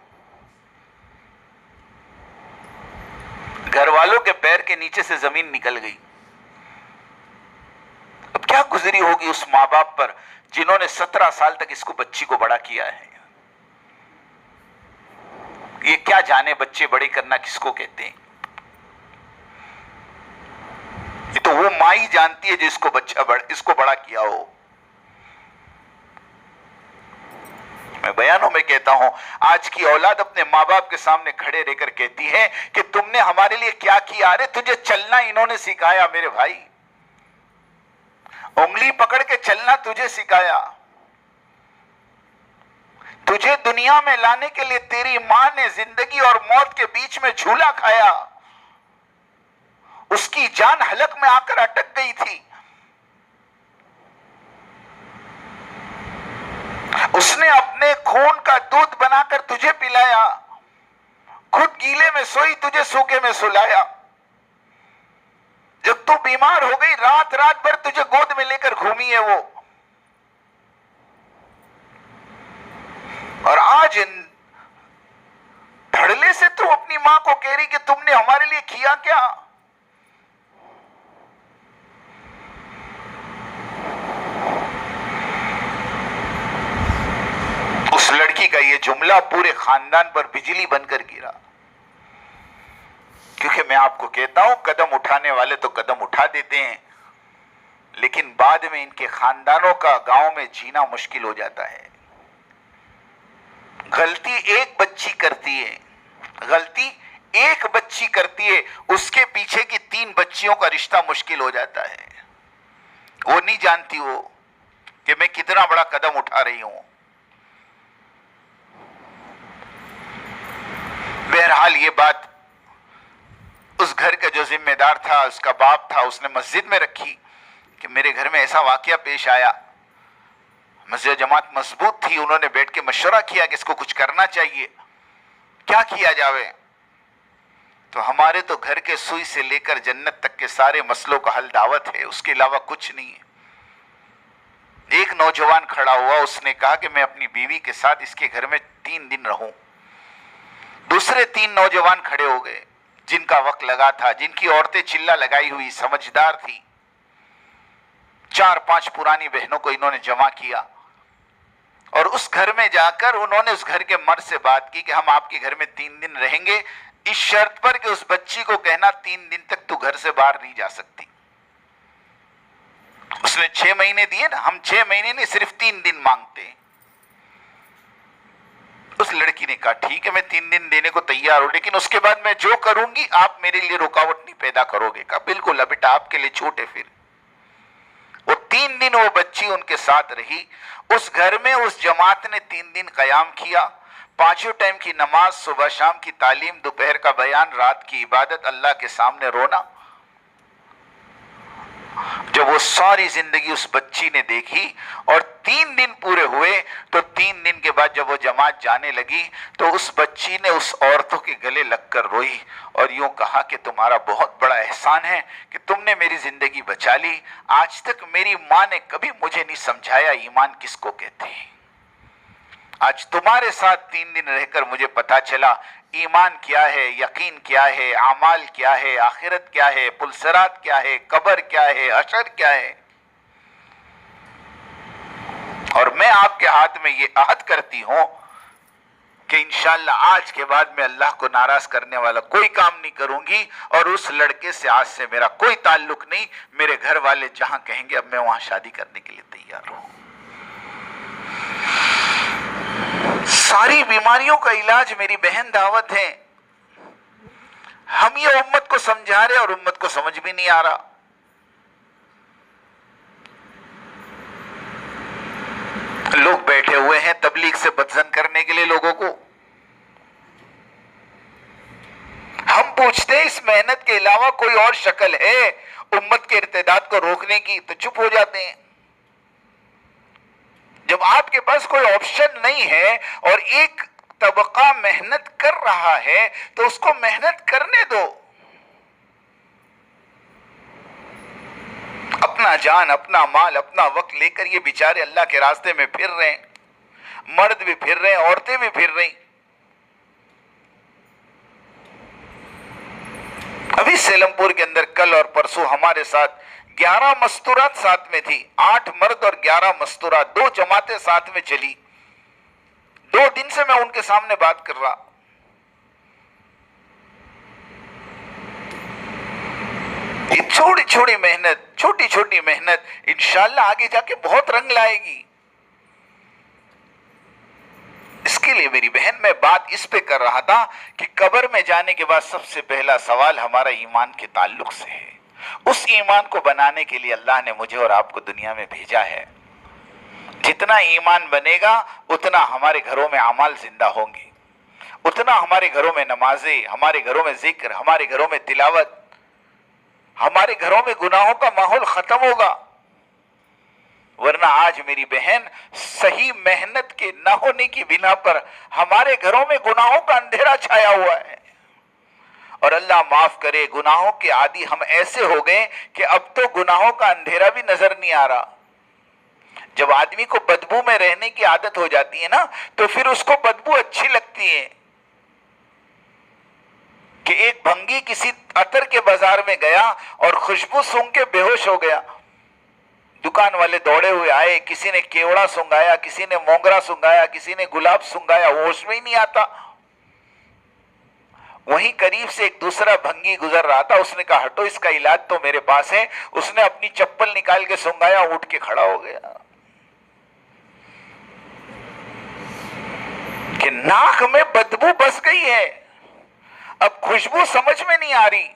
घर वालों के पैर के नीचे से जमीन निकल गई। अब क्या गुजरी होगी उस मां बाप पर जिन्होंने 17 साल तक इसको, बच्ची को बड़ा किया है। ये क्या जाने बच्चे बड़े करना किसको कहते हैं। ये तो वो मां ही जानती है जिसको इसको बड़ा किया हो। मैं बयानों में कहता हूं, आज की औलाद अपने माँ बाप के सामने खड़े रहकर कहती है कि तुमने हमारे लिए क्या किया। अरे तुझे चलना इन्होंने सिखाया मेरे भाई, उंगली पकड़ के चलना तुझे सिखाया। तुझे दुनिया में लाने के लिए तेरी मां ने जिंदगी और मौत के बीच में झूला खाया। उसकी जान हलक में आकर अटक गई थी। उसने अपने खून का दूध बनाकर तुझे पिलाया, खुद गीले में सोई, तुझे सूखे में सुलाया। जब तू बीमार हो गई, रात रात भर तुझे गोद में लेकर घूमी है वो। और आज धड़ल्ले से तू अपनी मां को कह रही कि तुमने हमारे लिए किया क्या? उस लड़की का ये जुमला पूरे खानदान पर बिजली बनकर गिरा, क्योंकि मैं आपको कहता हूं, कदम उठाने वाले तो कदम उठा देते हैं, लेकिन बाद में इनके खानदानों का गांव में जीना मुश्किल हो जाता है। गलती एक बच्ची करती है, गलती एक बच्ची करती है, उसके पीछे की 3 बच्चियों का रिश्ता मुश्किल हो जाता है। वो नहीं जानती वो कि मैं कितना बड़ा कदम उठा रही हूं। बहरहाल ये बात उस घर का जो जिम्मेदार था, उसका बाप था, उसने मस्जिद में रखी कि मेरे घर में ऐसा वाकया पेश आया। मस्जिद जमात मजबूत थी, उन्होंने बैठ के मशवरा किया कि इसको कुछ करना चाहिए, क्या किया जावे। तो हमारे तो घर के सुई से लेकर जन्नत तक के सारे मसलों का हल दावत है, उसके अलावा कुछ नहीं है। एक नौजवान खड़ा हुआ, उसने कहा कि मैं अपनी बीवी के साथ इसके घर में 3 दिन रहूं। दूसरे 3 नौजवान खड़े हो गए जिनका वक्त लगा था, जिनकी औरतें चिल्ला लगाई हुई, समझदार थी। 4-5 पुरानी बहनों को इन्होंने जमा किया और उस घर में जाकर उन्होंने उस घर के मर्द से बात की कि हम आपके घर में 3 दिन रहेंगे, इस शर्त पर कि उस बच्ची को कहना 3 दिन तक तू घर से बाहर नहीं जा सकती। उसने 6 महीने दिए ना, हम 6 महीने नहीं, सिर्फ 3 दिन मांगते हैं। उस लड़की ने कहा ठीक है, मैं 3 दिन देने को तैयार हूं, लेकिन उसके बाद मैं जो करूंगी आप मेरे लिए रुकावट नहीं पैदा करोगे। कहा बिल्कुल, अब बेटा आपके लिए छूट है। फिर वो 3 दिन वो बच्ची उनके साथ रही। उस घर में उस जमात ने 3 दिन कयाम किया। 5 टाइम की नमाज, सुबह शाम की तालीम, दोपहर का बयान, रात की इबादत, अल्लाह के सामने रोना। जब वो सारी जिंदगी उस बच्ची ने देखी और 3 दिन पूरे हुए, तो 3 दिन के बाद जब वो जमात जाने लगी तो उस बच्ची ने उस औरतों के गले लगकर रोई और यूं कहा कि तुम्हारा बहुत बड़ा एहसान है कि तुमने मेरी जिंदगी बचा ली। आज तक मेरी मां ने कभी मुझे नहीं समझाया ईमान किसको कहते हैं। आज तुम्हारे साथ 3 दिन रहकर मुझे पता चला ईमान क्या है, यकीन क्या है, आमाल क्या है, आखिरत क्या है, पुलसरात क्या है, कब्र क्या है, हशर क्या है। और मैं आपके हाथ में ये अहद करती हूं कि इंशाअल्लाह आज के बाद मैं अल्लाह को नाराज करने वाला कोई काम नहीं करूंगी और उस लड़के से आज से मेरा कोई ताल्लुक नहीं। मेरे घर वाले जहां कहेंगे अब मैं वहां शादी करने के लिए तैयार हूं। सारी बीमारियों का इलाज मेरी बहन दावत है। हम ये उम्मत को समझा रहे और उम्मत को समझ भी नहीं आ रहा। लोग बैठे हुए हैं तबलीग से बदजन करने के लिए लोगों को। हम पूछते हैं इस मेहनत के अलावा कोई और शक्ल है उम्मत के इर्तिदाद को रोकने की, तो चुप हो जाते हैं। जब आपके पास कोई ऑप्शन नहीं है और एक तबका मेहनत कर रहा है तो उसको मेहनत करने दो। अपना जान, अपना माल, अपना वक्त लेकर ये बेचारे अल्लाह के रास्ते में फिर रहे हैं। मर्द भी फिर रहे हैं, औरतें भी फिर रही। अभी सेलमपुर के अंदर कल और परसों हमारे साथ 11 मस्तूरात साथ में थी। 8 मर्द और 11 मस्तूरात, 2 जमातें साथ में चली। 2 दिन से मैं उनके सामने बात कर रहा। ये छोटी छोटी मेहनत इंशाअल्लाह आगे जाके बहुत रंग लाएगी। इसके लिए मेरी बहन, मैं बात इस पे कर रहा था कि कब्र में जाने के बाद सबसे पहला सवाल हमारा ईमान के ताल्लुक से है। उस ईमान को बनाने के लिए अल्लाह ने मुझे और आपको दुनिया में भेजा है। जितना ईमान बनेगा उतना हमारे घरों में अमाल जिंदा होंगे, उतना हमारे घरों में नमाजें, हमारे घरों में जिक्र, हमारे घरों में तिलावत, हमारे घरों में गुनाहों का माहौल खत्म होगा। वरना आज मेरी बहन सही मेहनत के न होने की बिना पर हमारे घरों में गुनाहों का अंधेरा छाया हुआ है। और अल्लाह माफ करे, गुनाहों के आदी हम ऐसे हो गए कि अब तो गुनाहों का अंधेरा भी नजर नहीं आ रहा। जब आदमी को बदबू में रहने की आदत हो जाती है ना, तो फिर उसको बदबू अच्छी लगती है। कि एक भंगी किसी अतर के बाजार में गया और खुशबू सूंघ के बेहोश हो गया। दुकान वाले दौड़े हुए आए, किसी ने केवड़ा सूंघाया, किसी ने मोगरा सूंघाया, किसी ने गुलाब सूंघाया, होश में ही नहीं आता। वहीं करीब से एक दूसरा भंगी गुजर रहा था, उसने कहा हटो, इसका इलाज तो मेरे पास है। उसने अपनी चप्पल निकाल के सूंघाया, उठ के खड़ा हो गया कि नाक में बदबू बस गई है, अब खुशबू समझ में नहीं आ रही।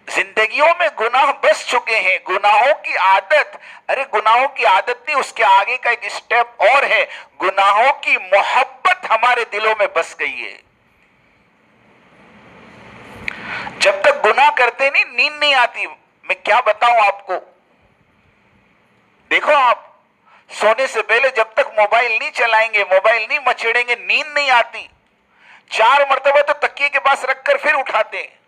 जिंदगियों में गुनाह बस चुके हैं, गुनाहों की आदत। अरे गुनाहों की आदत नहीं, उसके आगे का एक स्टेप और है, गुनाहों की मोहब्बत हमारे दिलों में बस गई है। जब तक गुनाह करते नहीं, नींद नहीं आती। मैं क्या बताऊं आपको, देखो आप सोने से पहले जब तक मोबाइल नहीं चलाएंगे, मोबाइल नहीं मछेड़ेंगे, नींद नहीं आती। 4 मरतबा तो तकिए के पास रखकर फिर उठाते हैं,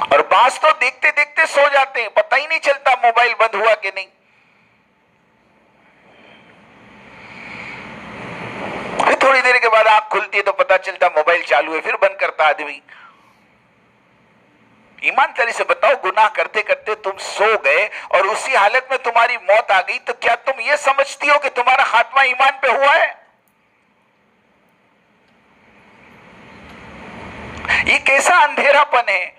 और बास तो देखते देखते सो जाते हैं, पता ही नहीं चलता मोबाइल बंद हुआ कि नहीं। फिर थोड़ी देर के बाद आंख खुलती है तो पता चलता मोबाइल चालू है, फिर बंद करता आदमी। ईमानदारी से बताओ, गुनाह करते करते तुम सो गए और उसी हालत में तुम्हारी मौत आ गई, तो क्या तुम ये समझती हो कि तुम्हारा खात्मा ईमान पे हुआ है? ये कैसा अंधेरापन है।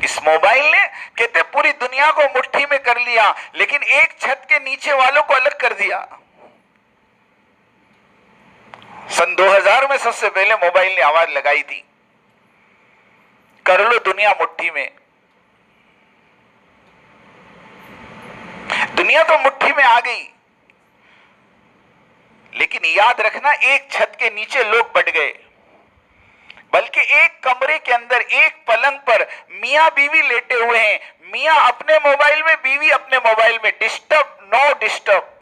इस मोबाइल ने कहते पूरी दुनिया को मुट्ठी में कर लिया, लेकिन एक छत के नीचे वालों को अलग कर दिया। सन 2000 में सबसे पहले मोबाइल ने आवाज लगाई थी, कर लो दुनिया मुट्ठी में। दुनिया तो मुट्ठी में आ गई, लेकिन याद रखना एक छत के नीचे लोग बट गए। बल्कि एक कमरे के अंदर एक पलंग पर मियां बीवी लेटे हुए हैं, मियां अपने मोबाइल में, बीवी अपने मोबाइल में। Disturb no disturb.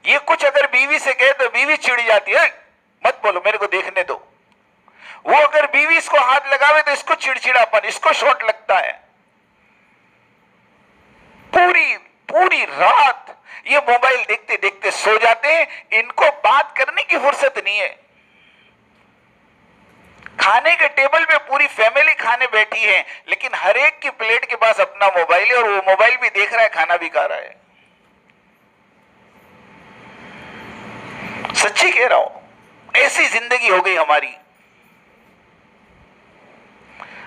ये कुछ अगर बीवी से कहे तो बीवी चिढ़ जाती है, मत बोलो मेरे को देखने दो। वो अगर बीवी इसको हाथ लगावे तो इसको चिड़चिड़ापन, इसको शॉट लगता है। पूरी पूरी रात ये मोबाइल देखते देखते सो जाते हैं। इनको बात करने की फुर्सत नहीं है। खाने के टेबल पे पूरी फैमिली खाने बैठी है, लेकिन हर एक की प्लेट के पास अपना मोबाइल है, और वो मोबाइल भी देख रहा है, खाना भी खा रहा है। सच्ची कह रहा हूं, ऐसी जिंदगी हो गई हमारी।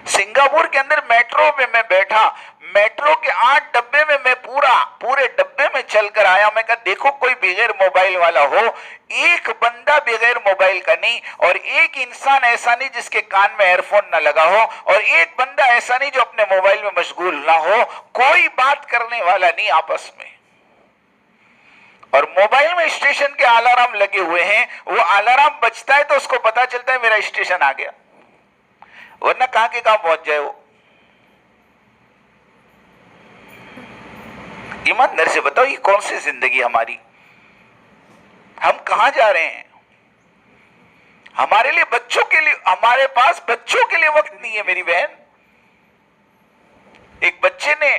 सिंगापुर के अंदर मेट्रो में मैं बैठा, मेट्रो के 8 डब्बे में मैं पूरे डब्बे में चलकर आया। मैं कहा देखो कोई बगैर मोबाइल वाला हो, एक बंदा बगैर मोबाइल का नहीं, और एक इंसान ऐसा नहीं जिसके कान में एयरफोन ना लगा हो, और एक बंदा ऐसा नहीं जो अपने मोबाइल में मशगूल ना हो। कोई बात करने वाला नहीं आपस में। और मोबाइल में स्टेशन के अलार्म लगे हुए हैं, वो अलार्म बजता है तो उसको पता चलता है मेरा स्टेशन आ गया, वरना कहां के कहां पहुंच जाए वो। ईमानदारी से बताओ, ये कौन सी जिंदगी हमारी, हम कहां जा रहे हैं? हमारे लिए, बच्चों के लिए, हमारे पास बच्चों के लिए वक्त नहीं है मेरी बहन। एक बच्चे ने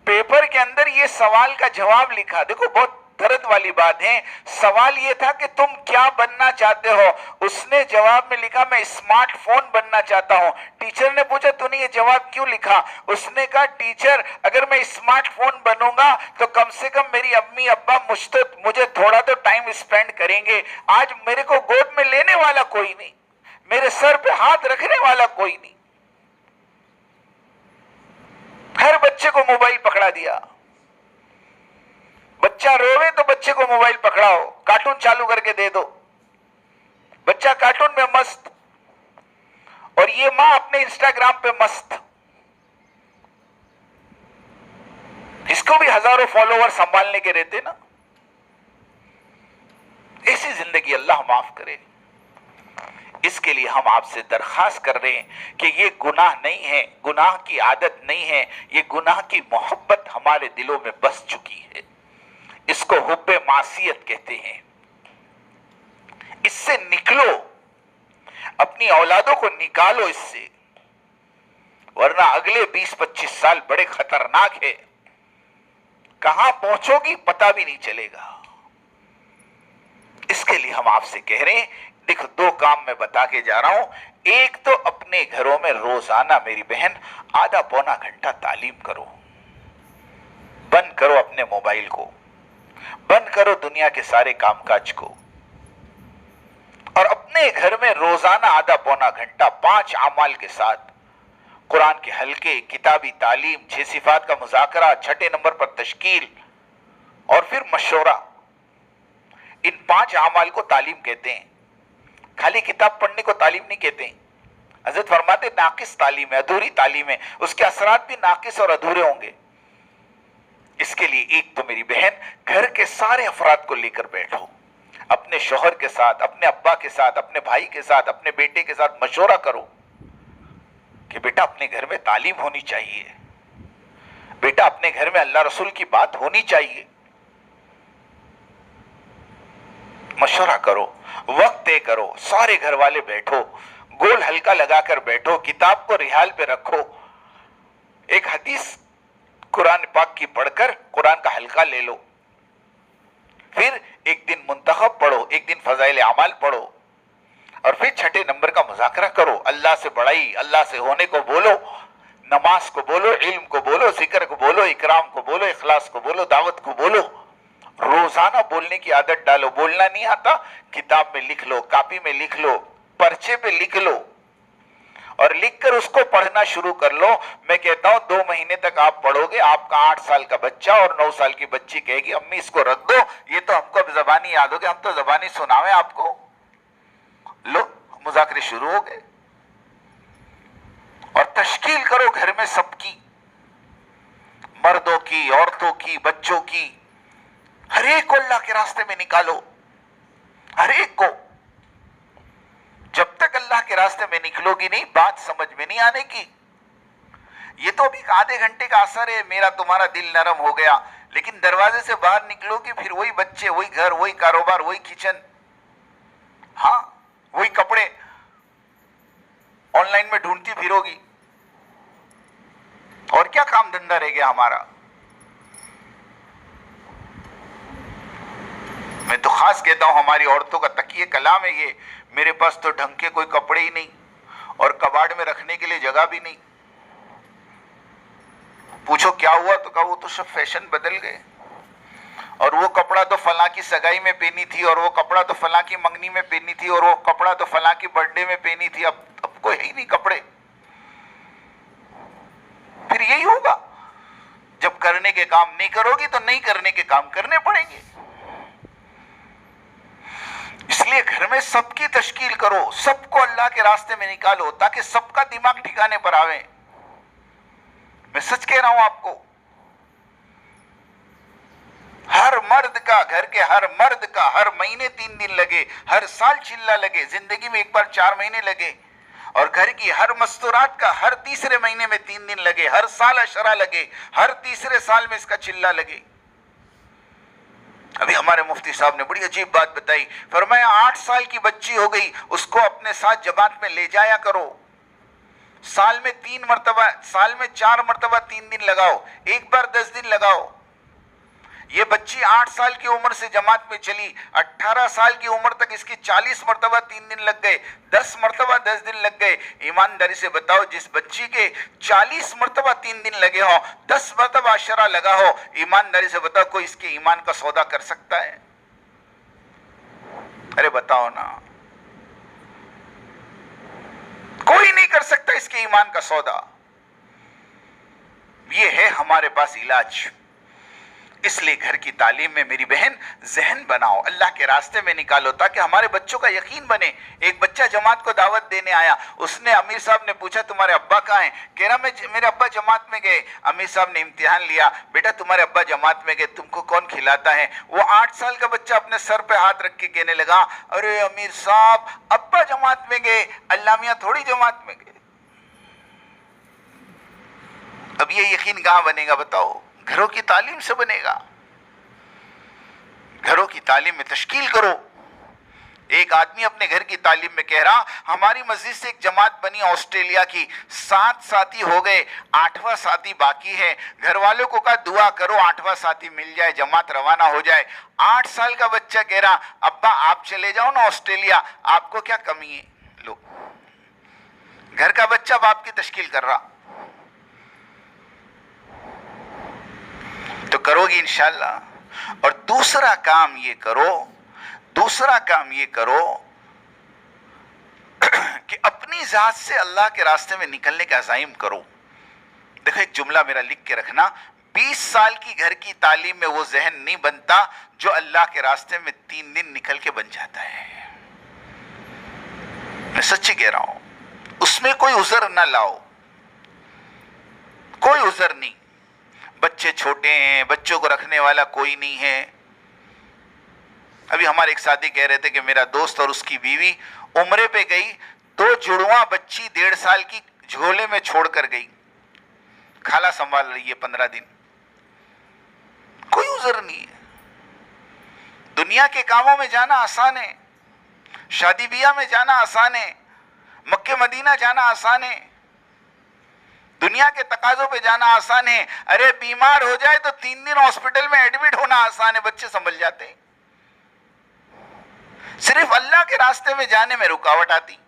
पेपर के अंदर ये सवाल का जवाब लिखा, देखो बहुत दर्द वाली बात है। सवाल ये था कि तुम क्या बनना चाहते हो? उसने जवाब में लिखा मैं स्मार्टफोन बनना चाहता हूं। टीचर ने पूछा तूने ये जवाब क्यों लिखा? उसने कहा टीचर अगर मैं स्मार्टफोन बनूंगा तो कम से कम मेरी अम्मी अब्बा मुझे थोड़ा तो टाइम स्पेंड करेंगे। आज मेरे को गोद में लेने वाला कोई नहीं, मेरे सर पे हाथ रखने वाला कोई नहीं। हर बच्चे को मोबाइल पकड़ा दिया। बच्चा रोवे तो बच्चे को मोबाइल पकड़ाओ, कार्टून चालू करके दे दो, बच्चा कार्टून में मस्त, और ये मां अपने इंस्टाग्राम पे मस्त। इसको भी हजारों फॉलोवर संभालने के रहते ना। ऐसी जिंदगी अल्लाह माफ करे। इसके लिए हम आपसे दरखास्त कर रहे हैं कि ये गुनाह नहीं है, गुनाह की आदत नहीं है, ये गुनाह की मोहब्बत हमारे दिलों में बस चुकी है। इसको हुब्बे मासियत कहते हैं। इससे निकलो, अपनी औलादों को निकालो इससे, वरना अगले 20-25 साल बड़े खतरनाक है। कहां पहुंचोगी पता भी नहीं चलेगा। इसके लिए हम आपसे कह रहे हैं, देखो 2 काम मैं बता के जा रहा हूं। एक तो अपने घरों में रोजाना मेरी बहन आधा पौना घंटा तालीम करो। बंद करो अपने मोबाइल को, बंद करो दुनिया के सारे कामकाज को, और अपने घर में रोजाना आधा पौना घंटा 5 अमाल के साथ कुरान के हल्के, किताबी तालीम, 6 सिफात का मुज़ाकरा, 6 नंबर पर तश्कील और फिर मशवरा, इन 5 अमाल को तालीम कहते हैं। खाली किताब पढ़ने को तालीम नहीं कहते हैं। हजरत फरमाते नाकिस तालीम है, अधूरी तालीम है, उसके असरात भी नाकिस और अधूरे होंगे। इसके लिए एक तो मेरी बहन घर के सारे अफराद को लेकर बैठो, अपने शौहर के साथ, अपने अब्बा के साथ, अपने भाई के साथ, अपने बेटे के साथ मशवरा करो कि बेटा अपने घर में तालीम होनी चाहिए, बेटा अपने घर में अल्लाह रसूल की बात होनी चाहिए। मशवरा करो, वक्त तय करो, सारे घर वाले बैठो, गोल हल्का लगाकर बैठो, किताब को रिहाल पे रखो, एक हदीस कुरान पाक की पढ़कर कुरान का हल्का ले लो, फिर एक दिन मुंतखब पढ़ो, एक दिन फजाइल अमाल पढ़ो, और फिर 6 नंबर का मुज़ाकरा करो। अल्लाह से बड़ाई, अल्लाह से होने को बोलो, नमाज को बोलो, इल्म को बोलो, जिक्र को बोलो, इकराम को बोलो, इखलास को बोलो, दावत को बोलो। रोजाना बोलने की आदत डालो। बोलना नहीं आता, किताब में लिख लो, कॉपी में लिख लो, पर्चे पे लिख लो, और लिखकर उसको पढ़ना शुरू कर लो। मैं कहता हूं 2 महीने तक आप पढ़ोगे, आपका 8 साल का बच्चा और 9 साल की बच्ची कहेगी अम्मी इसको रख दो, ये तो हमको जबानी याद हो गया, हम तो जबानी सुनावे आपको। लो, मुज़ाकरे शुरू हो गए। और तश्कील करो घर में सबकी, मर्दों की, औरतों की, बच्चों की, हर एक को अल्लाह के रास्ते में निकालो, हर एक को। जब तक अल्लाह के रास्ते में निकलोगी नहीं, बात समझ में नहीं आने की। ये तो अभी आधे घंटे का असर है, मेरा तुम्हारा दिल नरम हो गया, लेकिन दरवाजे से बाहर निकलोगी फिर वही बच्चे, वही घर, वही कारोबार, वही किचन, हाँ वही कपड़े ऑनलाइन में ढूंढती फिरोगी। और क्या काम धंधा रह गया हमारा। मैं तो खास कहता हूं हमारी औरतों का तकिए कलाम है ये, मेरे पास तो ढंग के कोई कपड़े ही नहीं और कबाड़ में रखने के लिए जगह भी नहीं। पूछो क्या हुआ तो कहा वो तो सब फैशन बदल गए, और वो कपड़ा तो फलां की सगाई में पहनी थी, और वो कपड़ा तो फलां की मंगनी में पहनी थी, और वो कपड़ा तो फलां की बर्थडे में पहनी थी। अब कोई है ही नहीं कपड़े। फिर यही होगा, जब करने के काम नहीं करोगी तो नहीं करने के काम करने पड़ेंगे। इसलिए घर में सबकी तश्कील करो, सबको अल्लाह के रास्ते में निकालो, ताकि सबका दिमाग ठिकाने पर आवे। मैं सच कह रहा हूं आपको, हर मर्द का, घर के हर मर्द का हर महीने 3 दिन लगे, हर साल चिल्ला लगे, जिंदगी में एक बार 4 महीने लगे, और घर की हर मस्तूरात का हर तीसरे महीने में 3 दिन लगे, हर साल अशरा लगे, हर तीसरे साल में इसका चिल्ला लगे। अभी हमारे मुफ्ती साहब ने बड़ी अजीब बात बताई, फरमाया 8 साल की बच्ची हो गई, उसको अपने साथ जमात में ले जाया करो, साल में 4 मरतबा 3 दिन लगाओ, एक बार 10 दिन लगाओ। ये बच्ची 8 साल की उम्र से जमात में चली, 18 साल की उम्र तक इसकी 40 मरतबा 3 दिन लग गए, 10 मरतबा 10 दिन लग गए। ईमानदारी से बताओ, जिस बच्ची के 40 मरतबा 3 दिन लगे हो, 10 मरतबा अशरा लगा हो, ईमानदारी से बताओ कोई इसके ईमान का सौदा कर सकता है? अरे बताओ ना, कोई नहीं कर सकता इसके ईमान का सौदा। ये है हमारे पास इलाज। इसलिए घर की तालीम में मेरी बहन जहन बनाओ, अल्लाह के रास्ते में निकालो, ताकि हमारे बच्चों का यकीन बने। एक बच्चा जमात को दावत देने आया, उसने अमीर साहब ने पूछा तुम्हारे अब्बा कहाँ हैं? कह रहा मेरे अब्बा जमात में गए। अमीर साहब ने इम्तिहान लिया, बेटा तुम्हारे अब्बा जमात में गए, तुमको कौन खिलाता है? वो 8 साल का बच्चा अपने सर पे हाथ रख के कहने लगा, अरे अमीर साहब अब्बा जमात में गए, अल्लाह मियां थोड़ी जमात में गए। अब ये यकीन कहां बनेगा बताओ? घरों की तालीम से बनेगा। घरों की तालीम में तश्कील करो। एक आदमी अपने घर की तालीम में कह रहा, हमारी मस्जिद से एक जमात बनी ऑस्ट्रेलिया की, 7 साथी हो गए, 8वां साथी बाकी है। घर वालों को कहा दुआ करो 8वां साथी मिल जाए, जमात रवाना हो जाए। 8 साल का बच्चा कह रहा, अब्बा आप चले जाओ ना ऑस्ट्रेलिया, आपको क्या कमी है? लो, घर का बच्चा बाप की तश्कील कर रहा। तो करोगी इंशाअल्लाह। और दूसरा काम ये करो कि अपनी जात से अल्लाह के रास्ते में निकलने का अज़ाइम करो। देखो एक जुमला मेरा लिख के रखना, 20 साल की घर की तालीम में वो जहन नहीं बनता जो अल्लाह के रास्ते में 3 दिन निकल के बन जाता है। मैं सच्ची कह रहा हूं, उसमें कोई उज़र ना लाओ, कोई उज़र नहीं। बच्चे छोटे हैं, बच्चों को रखने वाला कोई नहीं है। अभी हमारे एक साथी कह रहे थे कि मेरा दोस्त और उसकी बीवी उम्रे पे गई, 2 जुड़वा बच्ची 1.5 साल की झोले में छोड़कर गई, खाला संभाल रही है 15 दिन। कोई उज़र नहीं है। दुनिया के कामों में जाना आसान है, शादी ब्याह में जाना आसान है, मक्के मदीना जाना आसान है, दुनिया के तकाजों पे जाना आसान है। अरे बीमार हो जाए तो 3 दिन हॉस्पिटल में एडमिट होना आसान है, बच्चे संभल जाते हैं। सिर्फ अल्लाह के रास्ते में जाने में रुकावट आती।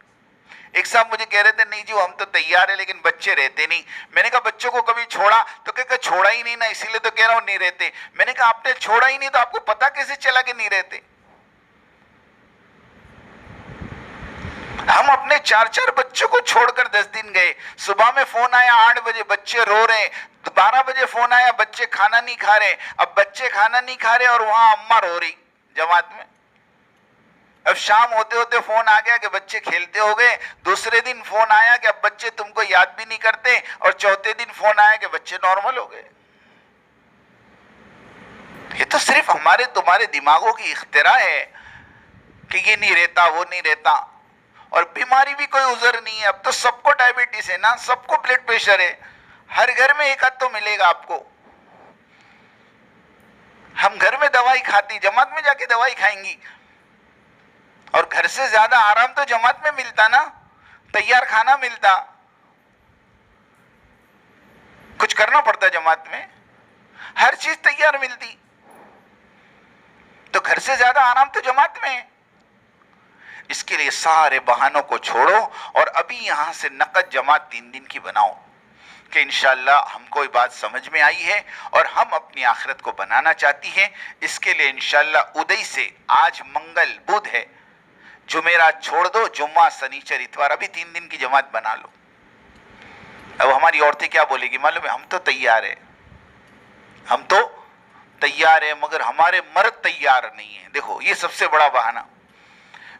एक साहब मुझे कह रहे थे, नहीं जी हम तो तैयार है लेकिन बच्चे रहते नहीं। मैंने कहा बच्चों को कभी छोड़ा? तो क्या छोड़ा ही नहीं ना, इसीलिए तो कह रहा हूं नहीं रहते। मैंने कहा आपने छोड़ा ही नहीं तो आपको पता कैसे चला कि नहीं रहते? हम अपने 4-4 बच्चों को छोड़कर 10 दिन गए। सुबह में फोन आया 8 बजे, बच्चे रो रहे। 12 बजे फोन आया, बच्चे खाना नहीं खा रहे। अब बच्चे खाना नहीं खा रहे और वहां अम्मा रो रही जमात में। अब शाम होते होते फोन आ गया कि बच्चे खेलते हो गए। दूसरे दिन फोन आया कि अब बच्चे तुमको याद भी नहीं करते। और चौथे दिन फोन आया कि बच्चे नॉर्मल हो गए। ये तो सिर्फ हमारे तुम्हारे दिमागों की इख्तिरा है कि ये नहीं रहता वो नहीं रहता। और बीमारी भी कोई उज़र नहीं है। अब तो सबको डायबिटीज है ना, सबको ब्लड प्रेशर है, हर घर में एक आध तो मिलेगा आपको। हम घर में दवाई खाती, जमात में जाके दवाई खाएंगी। और घर से ज्यादा आराम तो जमात में मिलता ना, तैयार खाना मिलता, कुछ करना पड़ता जमात में, हर चीज तैयार मिलती। तो घर से ज्यादा आराम तो जमात में है। इसके लिए सारे बहानों को छोड़ो और अभी यहां से नकद जमात 3 दिन की बनाओ कि इंशाअल्लाह हमको ये बात समझ में आई है और हम अपनी आखिरत को बनाना चाहती हैं। इसके लिए इंशाअल्लाह उदय से, आज मंगल बुध है, जुमेरात छोड़ दो, जुम्मा शनिचर इतवार, अभी 3 दिन की जमात बना लो। अब हमारी औरतें क्या बोलेगी मालूम है? हम तो तैयार है, हम तो तैयार है, मगर हमारे मर्द तैयार नहीं है। देखो ये सबसे बड़ा बहाना।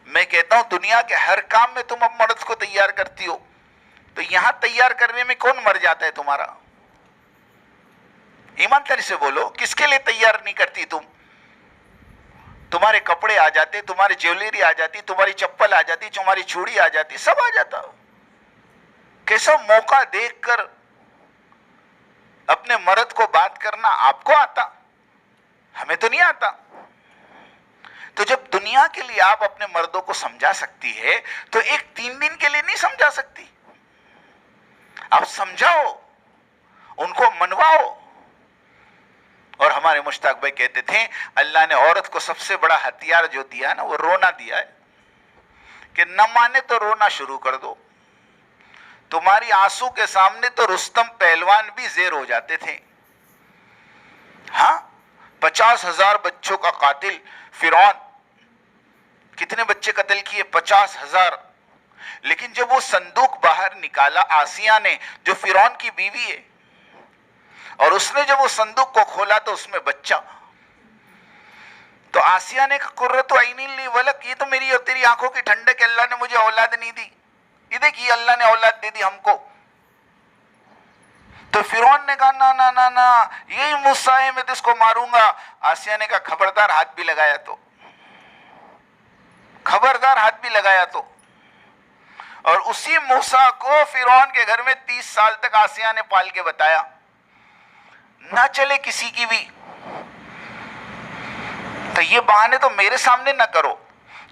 मैं कहता हूं दुनिया के हर काम में तुम अब मर्द को तैयार करती हो, तो यहां तैयार करने में कौन मर जाता है तुम्हारा? ईमानदारी से बोलो, किसके लिए तैयार नहीं करती तुम? तुम्हारे कपड़े आ जाते, तुम्हारी ज्वेलरी आ जाती, तुम्हारी चप्पल आ जाती, तुम्हारी चूड़ी आ जाती, सब आ जाता। कैसा मौका देखकर अपने मर्द को बात करना आपको आता, हमें तो नहीं आता। तो जब दुनिया के लिए आप अपने मर्दों को समझा सकती है तो एक 3 दिन के लिए नहीं समझा सकती? आप समझाओ, उनको मनवाओ। और हमारे मुश्ताक भाई कहते थे अल्लाह ने औरत को सबसे बड़ा हथियार जो दिया ना, वो रोना दिया है कि न माने तो रोना शुरू कर दो। तुम्हारी आंसू के सामने तो रुस्तम पहलवान भी ज़ेर हो जाते थे। हाँ, 50,000 बच्चों का कातिल फिरौन, कितने बच्चे कत्ल किए? 50,000। लेकिन जब वो संदूक बाहर निकाला आसिया ने, जो फिरौन की बीवी है, और उसने जब वो संदूक को खोला तो उसमें बच्चा, तो आसिया ने कुर्रतु ऐनी वलक, ये तो मेरी और तेरी आंखों की ठंडक, अल्लाह ने मुझे औलाद नहीं दी, ये देखिए अल्लाह ने औलाद दे दी हमको। तो फिरौन ने कहा ना ना ना ना, यही मुस्सा है, मैं तो इसको मारूंगा। आसिया ने कहा खबरदार, हाथ भी लगाया तो, खबरदार हाथ भी लगाया तो। और उसी मूसा को फिरौन के घर में 30 साल तक आसिया ने पाल के बताया, ना चले किसी की भी। तो ये बहाने तो मेरे सामने ना करो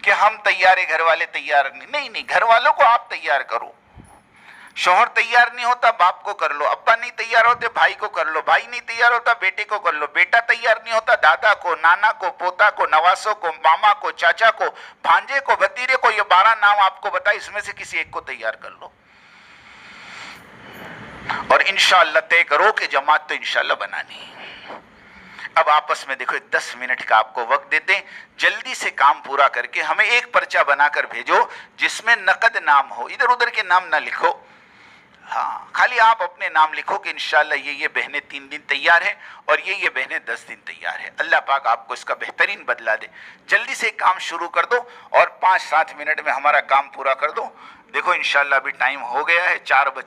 कि हम तैयार है, घर वाले तैयार नहीं। नहीं, घर वालों को आप तैयार करो। शौहर तैयार नहीं होता, बाप को कर लो। अब्बा नहीं तैयार होते, भाई को कर लो। भाई नहीं तैयार होता, बेटे को कर लो। बेटा तैयार नहीं होता, दादा को, नाना को, पोता को, नवासों को, मामा को, चाचा को, भांजे को, भतीरे को। ये 12 नाम आपको बताए, इसमें से किसी एक को तैयार कर लो और इंशाअल्लाह तय करो कि जमात तो इंशाअल्लाह बनानी है। अब आपस में देखो, 10 मिनट का आपको वक्त देते हैं, जल्दी से काम पूरा करके हमें एक पर्चा बनाकर भेजो जिसमें नकद नाम हो, इधर उधर के नाम ना लिखो। हाँ, खाली आप अपने नाम लिखो कि इंशाअल्लाह ये बहनें 3 दिन तैयार हैं और ये बहनें 10 दिन तैयार हैं। अल्लाह पाक आपको इसका बेहतरीन बदला दे। जल्दी से काम शुरू कर दो और 5-7 मिनट में हमारा काम पूरा कर दो। देखो इंशाअल्लाह अभी टाइम हो गया है 4 बजे।